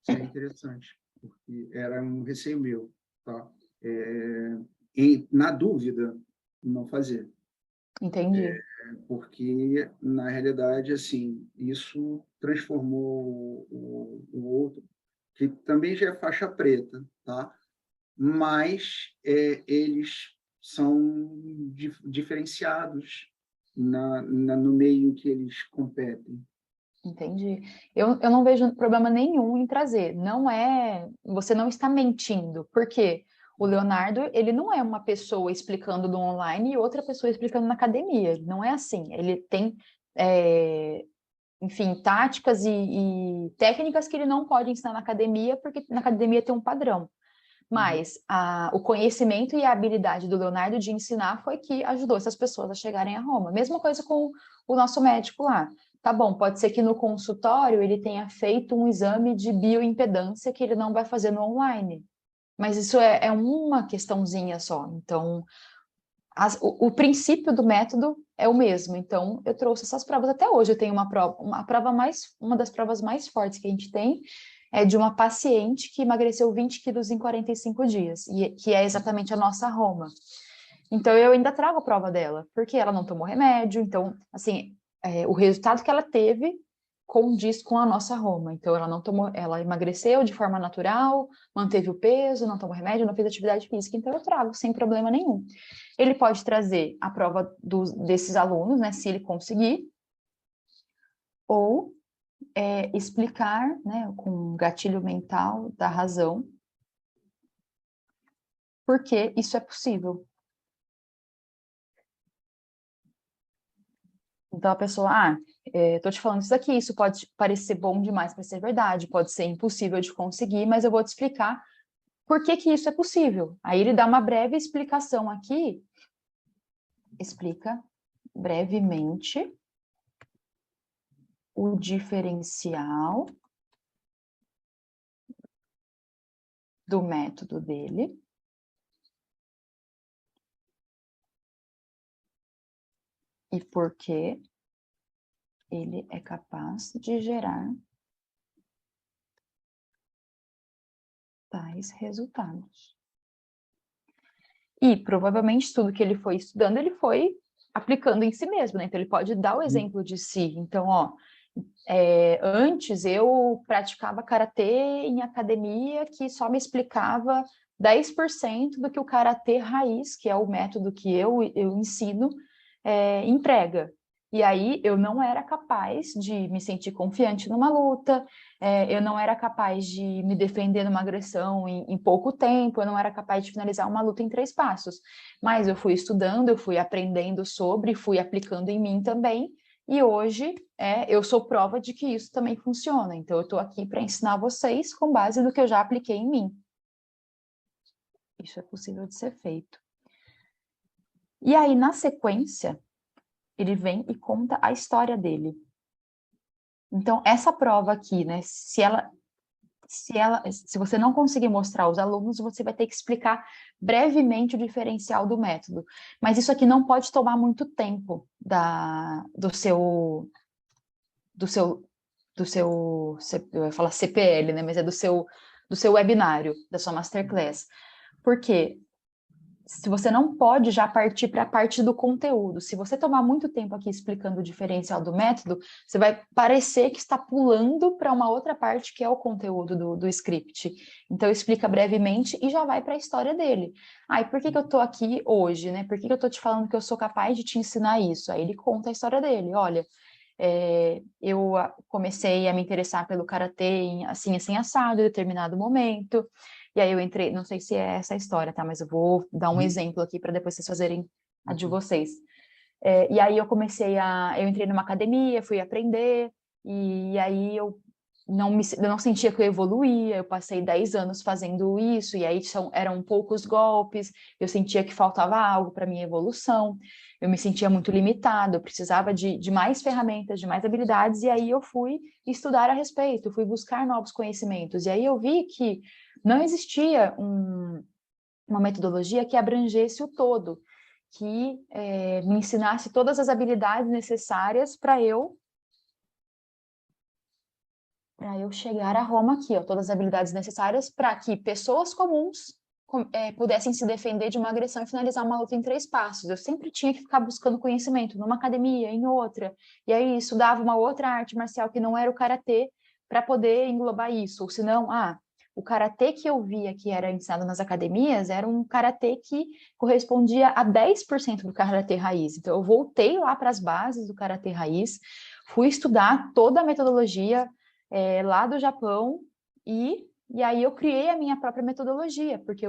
seria interessante, porque era um receio meu, tá? Na dúvida, não fazer. Entendi. Porque, na realidade, assim, isso transformou o outro, que também já é faixa preta, tá? Mas eles são diferenciados no meio em que eles competem. Entendi. Eu não vejo problema nenhum em trazer. Você não está mentindo. Por quê? O Leonardo, ele não é uma pessoa explicando no online e outra pessoa explicando na academia. Ele não é assim. Ele tem, enfim, táticas e técnicas que ele não pode ensinar na academia, porque na academia tem um padrão. Mas o conhecimento e a habilidade do Leonardo de ensinar foi que ajudou essas pessoas a chegarem a Roma. Mesma coisa com o nosso médico lá. Tá bom, pode ser que no consultório ele tenha feito um exame de bioimpedância que ele não vai fazer no online. Mas isso é uma questãozinha só. Então, o princípio do método é o mesmo. Então, eu trouxe essas provas até hoje. Eu tenho uma das provas mais fortes que a gente tem é de uma paciente que emagreceu 20 quilos em 45 dias, e que é exatamente a nossa Roma. Então, eu ainda trago a prova dela, porque ela não tomou remédio. Então, assim, o resultado que ela teve condiz com a nossa Roma. Então, ela emagreceu de forma natural, manteve o peso, não tomou remédio, não fez atividade física. Então, eu trago sem problema nenhum. Ele pode trazer a prova desses alunos, né, se ele conseguir, ou explicar, né, com gatilho mental da razão, por que isso é possível. Então a pessoa, tô te falando isso daqui, isso pode parecer bom demais para ser verdade, pode ser impossível de conseguir, mas eu vou te explicar por que que isso é possível. Aí ele dá uma breve explicação aqui, explica brevemente o diferencial do método dele e por que ele é capaz de gerar tais resultados. E provavelmente tudo que ele foi estudando, ele foi aplicando em si mesmo, né? Então ele pode dar o exemplo de si. Então, antes eu praticava karatê em academia que só me explicava 10% do que o karatê raiz, que é o método que eu ensino, emprega. E aí eu não era capaz de me sentir confiante numa luta, eu não era capaz de me defender numa agressão em pouco tempo, eu não era capaz de finalizar uma luta em 3 passos. Mas eu fui estudando, eu fui aprendendo sobre, fui aplicando em mim também, e hoje eu sou prova de que isso também funciona. Então eu estou aqui para ensinar vocês com base no que eu já apliquei em mim. Isso é possível de ser feito. E aí, na sequência, ele vem e conta a história dele. Então, essa prova aqui, né, se você não conseguir mostrar aos alunos, você vai ter que explicar brevemente o diferencial do método. Mas isso aqui não pode tomar muito tempo do seu, eu ia falar CPL, né, mas é do seu webinário, da sua masterclass. Por quê? Se você não pode já partir para a parte do conteúdo. Se você tomar muito tempo aqui explicando o diferencial do método, você vai parecer que está pulando para uma outra parte que é o conteúdo do script. Então, explica brevemente e já vai para a história dele. E por que eu estou aqui hoje, né? Por que eu estou te falando que eu sou capaz de te ensinar isso? Aí ele conta a história dele. Olha, eu comecei a me interessar pelo karatê assim assado em determinado momento. E aí eu entrei, não sei se é essa a história, tá? Mas eu vou dar um exemplo aqui para depois vocês fazerem a de vocês. E aí eu entrei numa academia, fui aprender, e aí eu não sentia que eu evoluía, eu passei 10 anos fazendo isso, e aí eram poucos golpes, eu sentia que faltava algo para minha evolução, eu me sentia muito limitado, eu precisava de mais ferramentas, de mais habilidades, e aí eu fui estudar a respeito, fui buscar novos conhecimentos, e aí eu vi que não existia uma metodologia que abrangesse o todo, que me ensinasse todas as habilidades necessárias para eu chegar a Roma aqui, todas as habilidades necessárias para que pessoas comuns pudessem se defender de uma agressão e finalizar uma luta em 3 passos. Eu sempre tinha que ficar buscando conhecimento numa academia, em outra, e aí estudava uma outra arte marcial que não era o karatê para poder englobar isso, ou senão, o karatê que eu via que era ensinado nas academias era um karatê que correspondia a 10% do karatê raiz. Então eu voltei lá para as bases do karatê raiz, fui estudar toda a metodologia lá do Japão, e aí eu criei a minha própria metodologia, porque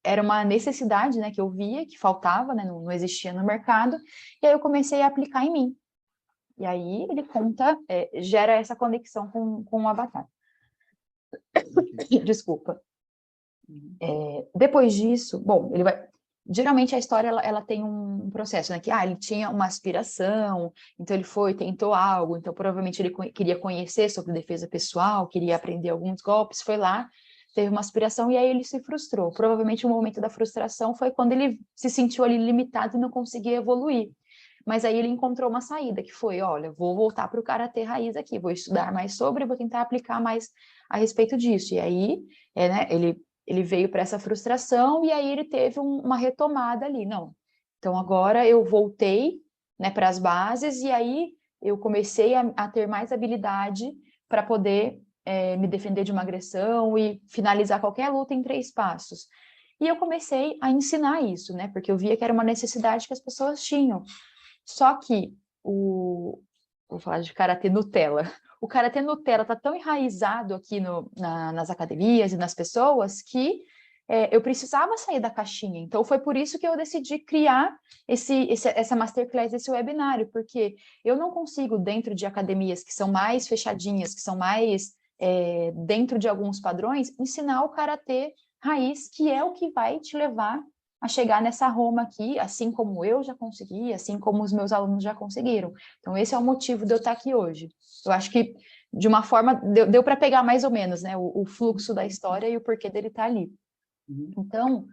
era uma necessidade, né, que eu via, que faltava, né, não existia no mercado, e aí eu comecei a aplicar em mim. E aí ele gera essa conexão com o avatar. Desculpa. Depois disso, bom, ele vai... Geralmente a história ela tem um processo, né? Que ele tinha uma aspiração, então ele tentou algo, então provavelmente ele queria conhecer sobre defesa pessoal, queria aprender alguns golpes, foi lá, teve uma aspiração e aí ele se frustrou. Provavelmente o momento da frustração foi quando ele se sentiu ali limitado e não conseguia evoluir. Mas aí ele encontrou uma saída, que foi, olha, vou voltar para o karatê raiz aqui, vou estudar mais sobre, vou tentar aplicar mais a respeito disso. E aí, né, ele veio para essa frustração e aí ele teve uma retomada ali. Não, então agora eu voltei, né, para as bases e aí eu comecei a ter mais habilidade para poder me defender de uma agressão e finalizar qualquer luta em 3 passos. E eu comecei a ensinar isso, né, porque eu via que era uma necessidade que as pessoas tinham. Só que vou falar de karatê Nutella. O karatê Nutella está tão enraizado aqui nas academias e nas pessoas que eu precisava sair da caixinha. Então, foi por isso que eu decidi criar essa masterclass, esse webinário, porque eu não consigo, dentro de academias que são mais fechadinhas, que são mais dentro de alguns padrões, ensinar o karatê raiz, que é o que vai te levar a chegar nessa Roma aqui, assim como eu já consegui, assim como os meus alunos já conseguiram. Então, esse é o motivo de eu estar aqui hoje. Eu acho que, de uma forma, deu para pegar mais ou menos, né, o fluxo da história e o porquê dele estar ali. Então,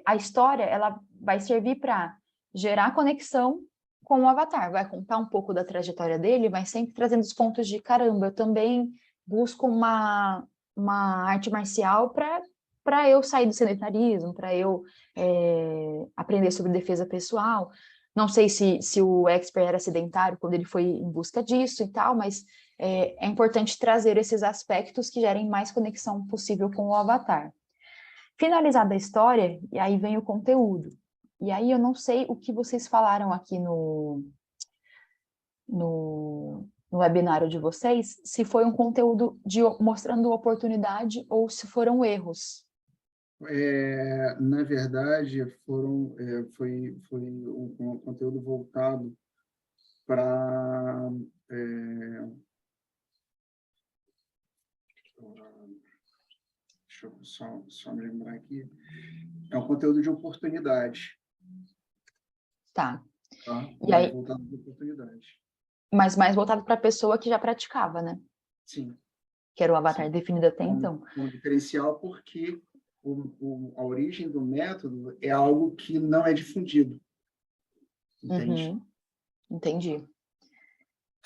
a história, ela vai servir para gerar conexão com o avatar, vai contar um pouco da trajetória dele, mas sempre trazendo os pontos de, caramba, eu também busco uma arte marcial para eu sair do sedentarismo, para eu aprender sobre defesa pessoal. Não sei se o expert era sedentário quando ele foi em busca disso e tal, mas é importante trazer esses aspectos que gerem mais conexão possível com o avatar. Finalizada a história, e aí vem o conteúdo. E aí eu não sei o que vocês falaram aqui no webinário de vocês, se foi um conteúdo mostrando oportunidade ou se foram erros. Na verdade, foi um conteúdo voltado para... deixa eu só me lembrar aqui. É um conteúdo de oportunidade. Tá. Tá? E aí, voltado de oportunidade. mas mais voltado para a pessoa que já praticava, né? Sim. Que era o avatar Sim. definido até então. Um diferencial porque a origem do método é algo que não é difundido. Entende? Uhum. Entendi.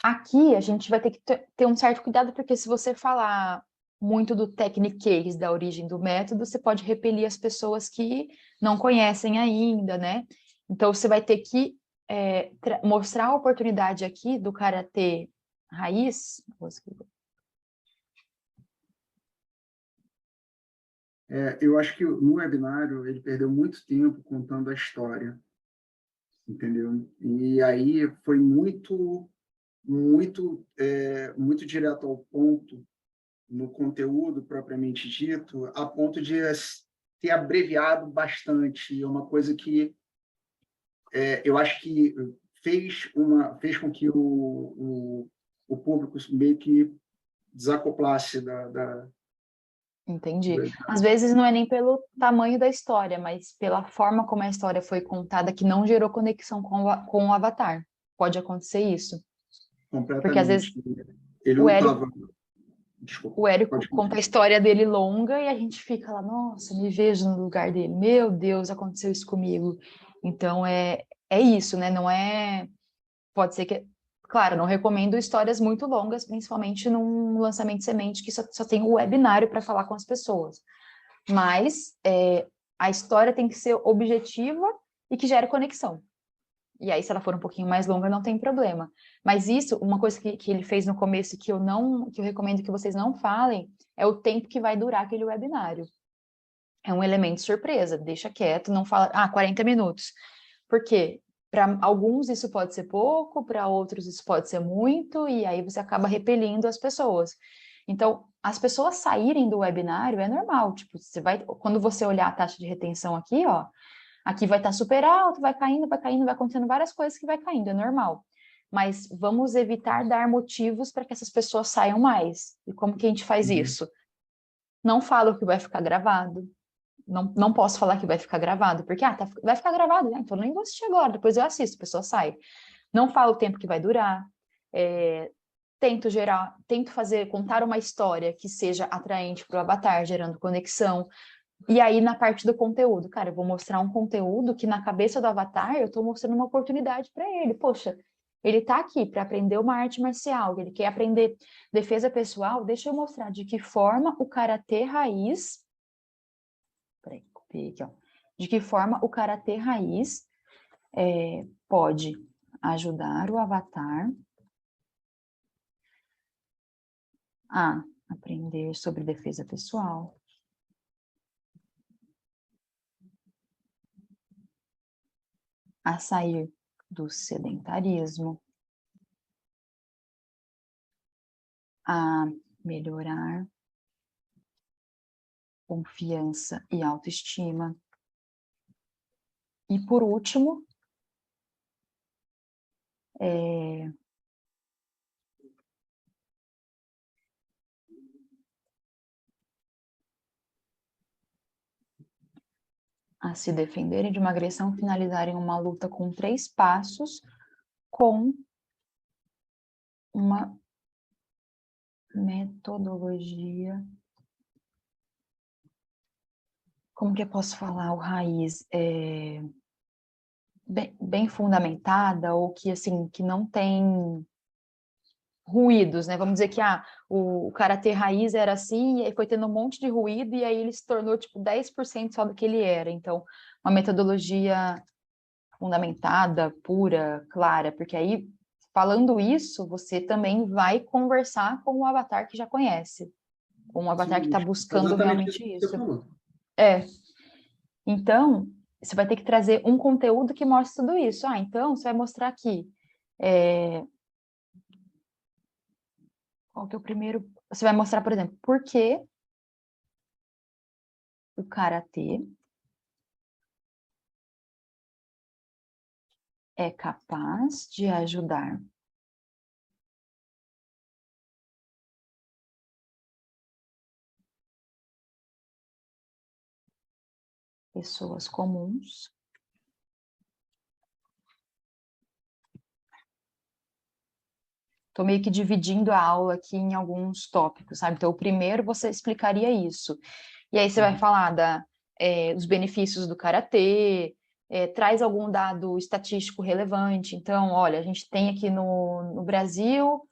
Aqui a gente vai ter que ter um certo cuidado, porque se você falar muito do techniquez da origem do método, você pode repelir as pessoas que não conhecem ainda, né? Então você vai ter que mostrar a oportunidade aqui do karatê raiz. Eu acho que no webinário ele perdeu muito tempo contando a história, entendeu? E aí foi muito direto ao ponto no conteúdo propriamente dito, a ponto de ter abreviado bastante. É uma coisa que eu acho que fez com que o público meio que desacoplasse Entendi. Às vezes não é nem pelo tamanho da história, mas pela forma como a história foi contada, que não gerou conexão com o avatar. Pode acontecer isso. Porque às vezes completamente. Ele o não Érico estava... Desculpa, o Érico pode conta a continuar. história dele longa e a gente fica lá, nossa, me vejo no lugar dele. Meu Deus, aconteceu isso comigo. Então é isso, né? Não é. Pode ser que. Claro, não recomendo histórias muito longas, principalmente num lançamento de semente que só tem o webinário para falar com as pessoas. Mas a história tem que ser objetiva e que gere conexão. E aí, se ela for um pouquinho mais longa, não tem problema. Mas isso, uma coisa que ele fez no começo que eu recomendo que vocês não falem, é o tempo que vai durar aquele webinário. É um elemento surpresa, deixa quieto, não fala, 40 minutos. Por quê? Para alguns isso pode ser pouco, para outros isso pode ser muito, e aí você acaba repelindo as pessoas. Então, as pessoas saírem do webinário é normal, tipo, quando você olhar a taxa de retenção aqui, ó, aqui vai estar super alto, vai caindo, vai acontecendo várias coisas que vai caindo, é normal. Mas vamos evitar dar motivos para que essas pessoas saiam mais. E como que a gente faz isso? Não falo que vai ficar gravado. Não posso falar que vai ficar gravado, porque vai ficar gravado, né? Então nem vou assistir agora, depois eu assisto, a pessoa sai. Não falo o tempo que vai durar. Tento contar uma história que seja atraente para o avatar, gerando conexão. E aí, na parte do conteúdo, cara, eu vou mostrar um conteúdo que na cabeça do avatar eu estou mostrando uma oportunidade para ele. Poxa, ele está aqui para aprender uma arte marcial, ele quer aprender defesa pessoal, deixa eu mostrar de que forma o karatê raiz. Peraí, copiei aqui, ó. De que forma o karatê raiz pode ajudar o avatar a aprender sobre defesa pessoal, a sair do sedentarismo, a melhorar confiança e autoestima. E por último, a se defenderem de uma agressão, finalizarem uma luta com 3 passos, com uma metodologia. Como que eu posso falar? O raiz bem fundamentada, ou que, assim, que não tem ruídos, né? Vamos dizer que o karatê raiz era assim, e aí foi tendo um monte de ruído, e aí ele se tornou, tipo, 10% só do que ele era. Então, uma metodologia fundamentada, pura, clara, porque aí, falando isso, você também vai conversar com o avatar que já conhece, com o avatar que está buscando exatamente realmente isso que você isso. falou. Então, você vai ter que trazer um conteúdo que mostre tudo isso. Então, você vai mostrar aqui. Qual que é o primeiro? Você vai mostrar, por exemplo, por que o karatê é capaz de ajudar pessoas comuns Estou meio que dividindo a aula aqui em alguns tópicos, sabe? Então, o primeiro você explicaria isso. E aí você vai falar dos benefícios do karatê, traz algum dado estatístico relevante. Então, olha, a gente tem aqui no Brasil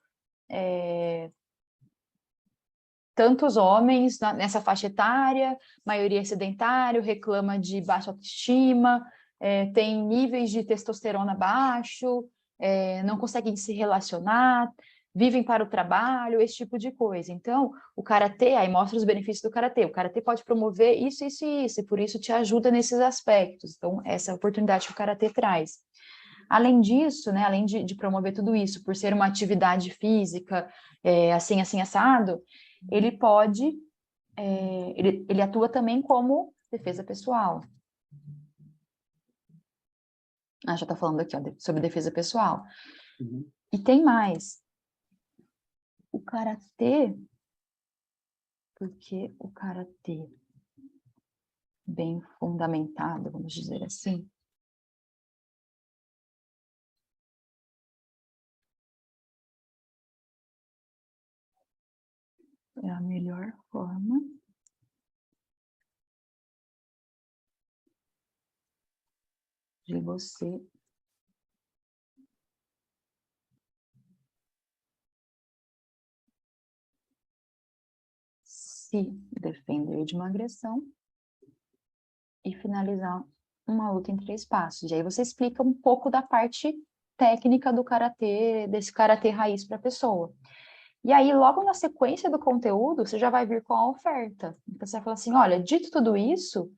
tantos homens nessa faixa etária, maioria sedentário, reclama de baixa autoestima, tem níveis de testosterona baixo, não conseguem se relacionar, vivem para o trabalho, esse tipo de coisa. Então, o karatê, aí mostra os benefícios do karatê. O karatê pode promover isso, isso e isso, e por isso te ajuda nesses aspectos. Então, essa é a oportunidade que o karatê traz. Além disso, né, além de promover tudo isso, por ser uma atividade física, assim, assado, ele pode, ele atua também como defesa pessoal. Já está falando aqui, ó, sobre defesa pessoal. Uhum. E tem mais. O karatê, porque o karatê bem fundamentado, vamos dizer assim, é a melhor forma de você se defender de uma agressão e finalizar uma luta em 3 passos. E aí você explica um pouco da parte técnica do karatê, desse karatê raiz para a pessoa. E aí, logo na sequência do conteúdo, você já vai vir com a oferta. Então, você vai falar assim, olha, dito tudo isso,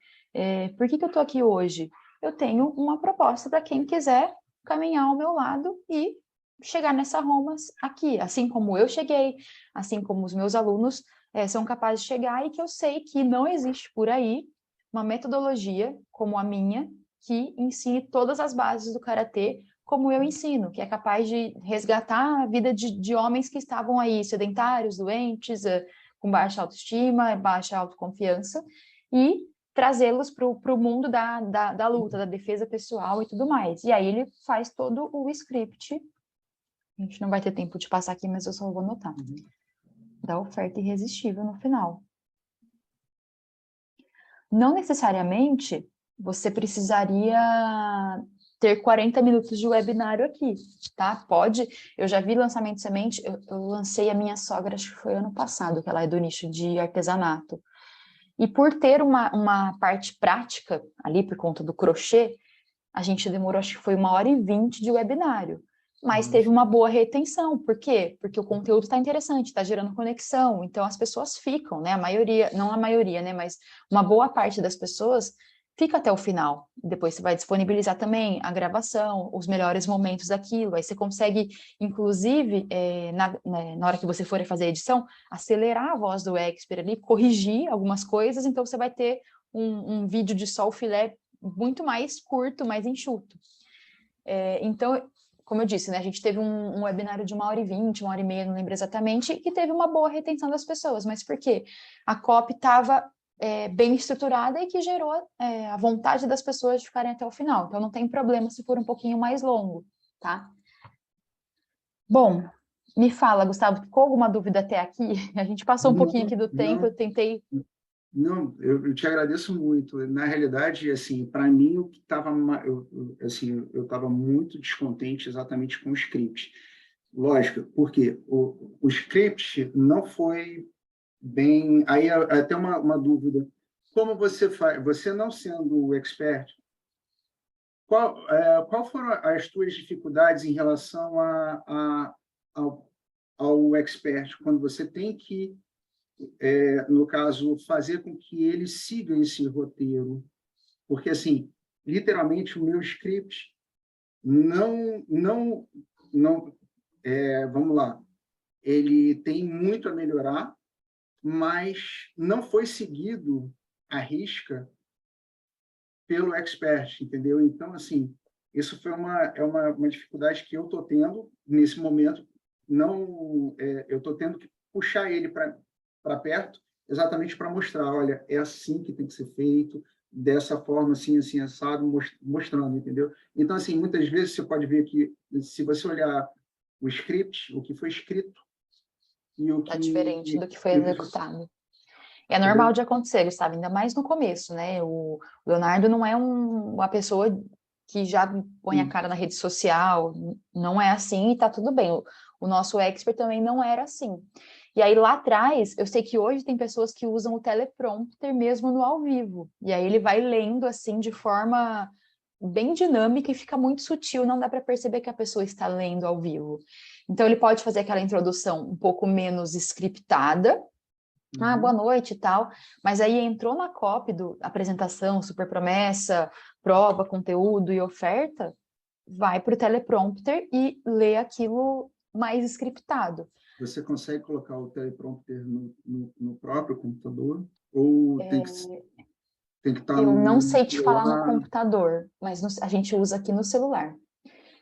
por que eu estou aqui hoje? Eu tenho uma proposta para quem quiser caminhar ao meu lado e chegar nessa Roma aqui, assim como eu cheguei, assim como os meus alunos são capazes de chegar, e que eu sei que não existe por aí uma metodologia como a minha que ensine todas as bases do karatê como eu ensino, que é capaz de resgatar a vida de homens que estavam aí sedentários, doentes, com baixa autoestima, baixa autoconfiança, e trazê-los para o mundo da luta, da defesa pessoal e tudo mais. E aí ele faz todo o script. A gente não vai ter tempo de passar aqui, mas eu só vou anotar. Da oferta irresistível no final. Não necessariamente você precisaria ter 40 minutos de webinário aqui, tá? Pode, eu já vi lançamento de semente, eu lancei a minha sogra, acho que foi ano passado, que ela é do nicho de artesanato. E por ter uma parte prática ali, por conta do crochê, a gente demorou, acho que foi 1h20 de webinário. Mas teve uma boa retenção. Por quê? Porque o conteúdo está interessante, está gerando conexão. Então, as pessoas ficam, né? A maioria, não a maioria, né? Mas uma boa parte das pessoas fica até o final. Depois você vai disponibilizar também a gravação, os melhores momentos daquilo. Aí você consegue, inclusive, na hora que você for fazer a edição, acelerar a voz do expert ali, corrigir algumas coisas, então você vai ter um vídeo de só o filé muito mais curto, mais enxuto. Então, como eu disse, né, a gente teve um webinário de 1h20, 1h30, não lembro exatamente, e teve uma boa retenção das pessoas. Mas por quê? A copy estava bem estruturada e que gerou a vontade das pessoas de ficarem até o final. Então, não tem problema se for um pouquinho mais longo, tá? Bom, me fala, Gustavo, ficou alguma dúvida até aqui? A gente passou um pouquinho aqui do tempo, eu tentei... Não, eu te agradeço muito. Na realidade, assim, para mim, o que estava, assim, eu estava muito descontente exatamente com o script. Lógico, porque o script não foi bem. Aí até uma dúvida. Como você faz? Você não sendo o expert, qual foram as tuas dificuldades em relação ao expert, quando você tem que no caso, fazer com que ele siga esse roteiro? Porque, assim, literalmente, o meu script não vamos lá, ele tem muito a melhorar, mas não foi seguido à risca pelo expert, entendeu? Então, assim, isso foi uma dificuldade que eu estou tendo nesse momento. Não, eu estou tendo que puxar ele para perto, exatamente para mostrar, olha, é assim que tem que ser feito, dessa forma, assim, assim, assado, mostrando, entendeu? Então, assim, muitas vezes você pode ver que, se você olhar o script, o que foi escrito e o Tá diferente que... do que foi executado. É Entendeu? normal de acontecer, sabe? Ainda mais no começo, né? O Leonardo não é uma pessoa que já põe a cara na rede social, não é assim e tá tudo bem. O nosso expert também não era assim. E aí lá atrás, eu sei que hoje tem pessoas que usam o teleprompter mesmo no ao vivo. E aí ele vai lendo assim de forma bem dinâmica e fica muito sutil, não dá para perceber que a pessoa está lendo ao vivo. Então ele pode fazer aquela introdução um pouco menos scriptada, boa noite e tal, mas aí entrou na copy do apresentação, super promessa, prova, conteúdo e oferta, vai para o teleprompter e lê aquilo mais scriptado. Você consegue colocar o teleprompter no próprio computador? Ou tem que estar Eu não no sei te falar no celular? computador, mas a gente usa aqui no celular.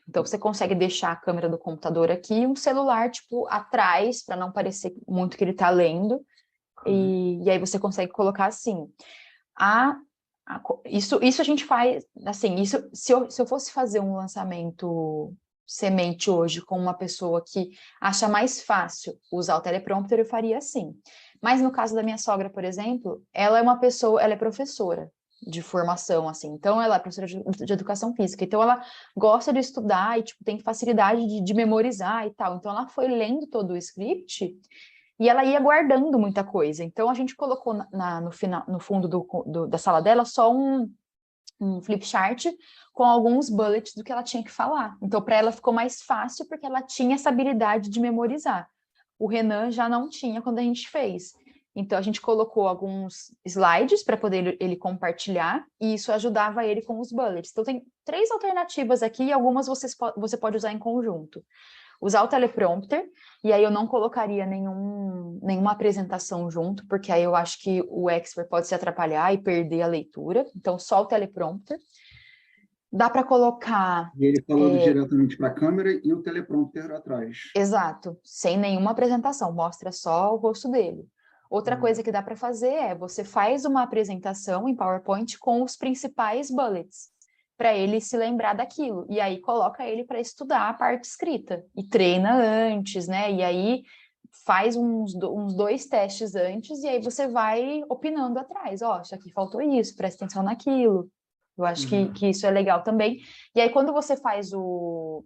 Então você consegue deixar a câmera do computador aqui e um celular, tipo, atrás, para não parecer muito que ele está lendo. E aí você consegue colocar assim. Isso a gente faz, assim, isso, se eu fosse fazer um lançamento semente hoje com uma pessoa que acha mais fácil usar o teleprompter, eu faria assim. Mas no caso da minha sogra, por exemplo, ela é professora de formação, assim, então ela é professora de educação física, então ela gosta de estudar e, tipo, tem facilidade de memorizar e tal, então ela foi lendo todo o script e ela ia guardando muita coisa. Então a gente colocou no fundo da sala dela só um flip chart com alguns bullets do que ela tinha que falar. Então para ela ficou mais fácil porque ela tinha essa habilidade de memorizar. O Renan já não tinha quando a gente fez. Então a gente colocou alguns slides para poder ele compartilhar e isso ajudava ele com os bullets. Então tem 3 alternativas aqui e algumas você pode usar em conjunto. Usar o teleprompter, e aí eu não colocaria nenhuma apresentação junto, porque aí eu acho que o expert pode se atrapalhar e perder a leitura, então só o teleprompter. Dá para colocar... E ele falando diretamente para a câmera e o teleprompter atrás. Exato, sem nenhuma apresentação, mostra só o rosto dele. Outra coisa que dá para fazer é, você faz uma apresentação em PowerPoint com os principais bullets, para ele se lembrar daquilo. E aí coloca ele para estudar a parte escrita. E treina antes, né? E aí faz uns 2 testes antes, e aí você vai opinando atrás. Ó, isso aqui faltou isso, presta atenção naquilo. Eu acho que isso é legal também. E aí, quando você faz o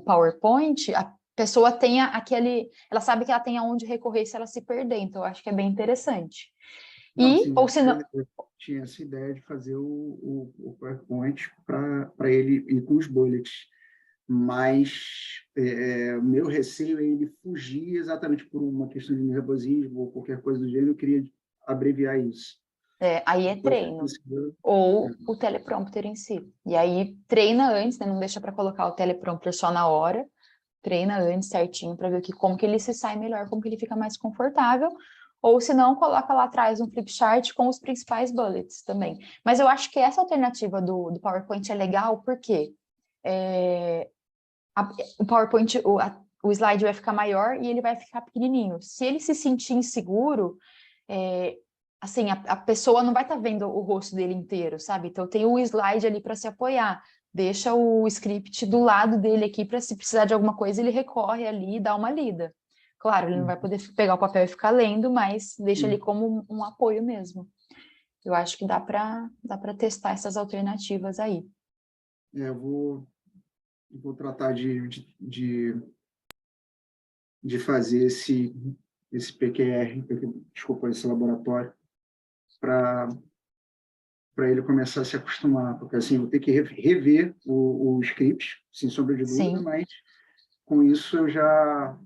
PowerPoint, a pessoa tem ela sabe que ela tem aonde recorrer se ela se perder. Então, eu acho que é bem interessante. Não, sim, Ou se não... eu tinha essa ideia de fazer o PowerPoint para ele ir com os bullets, mas o meu receio é ele fugir exatamente por uma questão de nervosismo ou qualquer coisa do gênero. Eu queria abreviar isso. Aí é treino. Ou o teleprompter em si. E aí treina antes, né? Não deixa para colocar o teleprompter só na hora. Treina antes certinho para ver como que ele se sai melhor, como que ele fica mais confortável. Ou se não, coloca lá atrás um flipchart com os principais bullets também. Mas eu acho que essa alternativa do PowerPoint é legal porque o PowerPoint, o slide vai ficar maior e ele vai ficar pequenininho. Se ele se sentir inseguro, assim, a pessoa não vai estar vendo o rosto dele inteiro, sabe? Então tem o slide ali para se apoiar. Deixa o script do lado dele aqui para se precisar de alguma coisa, ele recorre ali e dá uma lida. Claro, ele não vai poder pegar o papel e ficar lendo, mas deixa ali como um apoio mesmo. Eu acho que dá para testar essas alternativas aí. Eu vou tratar de fazer esse PQR, desculpa, esse laboratório, para ele começar a se acostumar, porque assim, eu vou ter que rever o script, sem sombra de dúvida, Sim. mas com isso eu já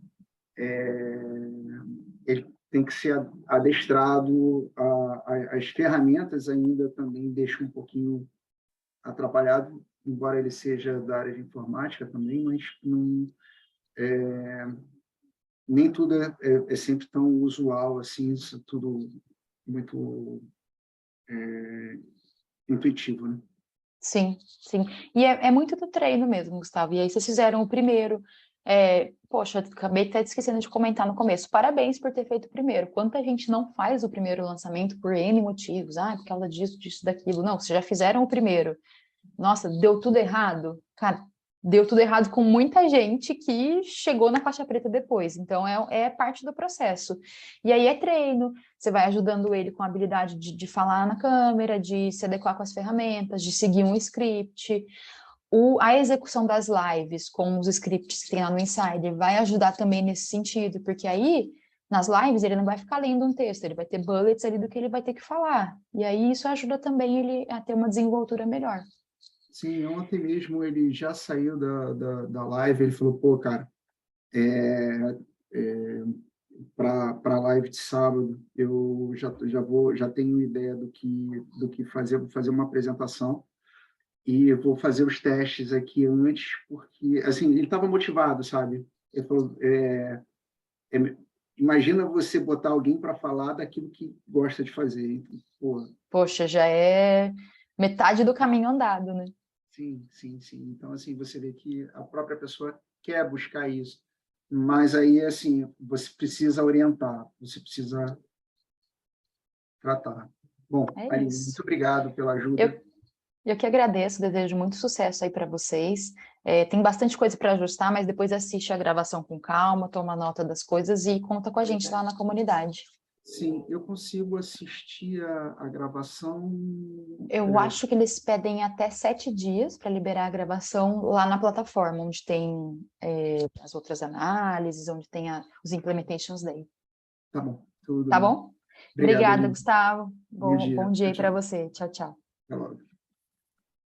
ele tem que ser adestrado, as ferramentas ainda também deixam um pouquinho atrapalhado, embora ele seja da área de informática também, mas não, nem tudo é sempre tão usual assim, isso é tudo muito intuitivo, né? Sim, sim. E é muito do treino mesmo, Gustavo. E aí vocês fizeram o primeiro. Poxa, acabei até esquecendo de comentar no começo. Parabéns por ter feito o primeiro. Quanta gente não faz o primeiro lançamento por N motivos? Porque ela disso, daquilo. Não, vocês já fizeram o primeiro. Nossa, deu tudo errado? Cara, deu tudo errado com muita gente que chegou na faixa preta depois. Então, é parte do processo. E aí é treino, você vai ajudando ele com a habilidade de falar na câmera, de se adequar com as ferramentas, de seguir um script. A execução das lives com os scripts que tem lá no Insider vai ajudar também nesse sentido, porque aí, nas lives, ele não vai ficar lendo um texto, ele vai ter bullets ali do que ele vai ter que falar. E aí isso ajuda também ele a ter uma desenvoltura melhor. Sim, ontem mesmo ele já saiu da live, ele falou, pô, cara, para a live de sábado, eu já tenho ideia do que fazer, vou fazer uma apresentação e vou fazer os testes aqui antes, porque, assim, ele estava motivado, sabe? Ele falou, imagina você botar alguém para falar daquilo que gosta de fazer. Então, pô, Poxa, já é metade do caminho andado, né? sim. Então, assim, você vê que a própria pessoa quer buscar isso. Mas aí, assim, você precisa orientar, você precisa tratar. Bom, É Aline, isso. muito obrigado pela ajuda. Eu que agradeço, desejo muito sucesso aí para vocês. Tem bastante coisa para ajustar, mas depois assiste a gravação com calma, toma nota das coisas e conta com a gente lá na comunidade. Sim, eu consigo assistir a gravação. Eu acho que eles pedem até 7 dias para liberar a gravação lá na plataforma, onde tem as outras análises, onde tem os implementations daí. Tá bom, tudo Tá bem. bom? Obrigado, Obrigada, Aline. Gustavo. Bom dia. Bom dia aí para Tchau. você. Tchau, tchau. Até logo.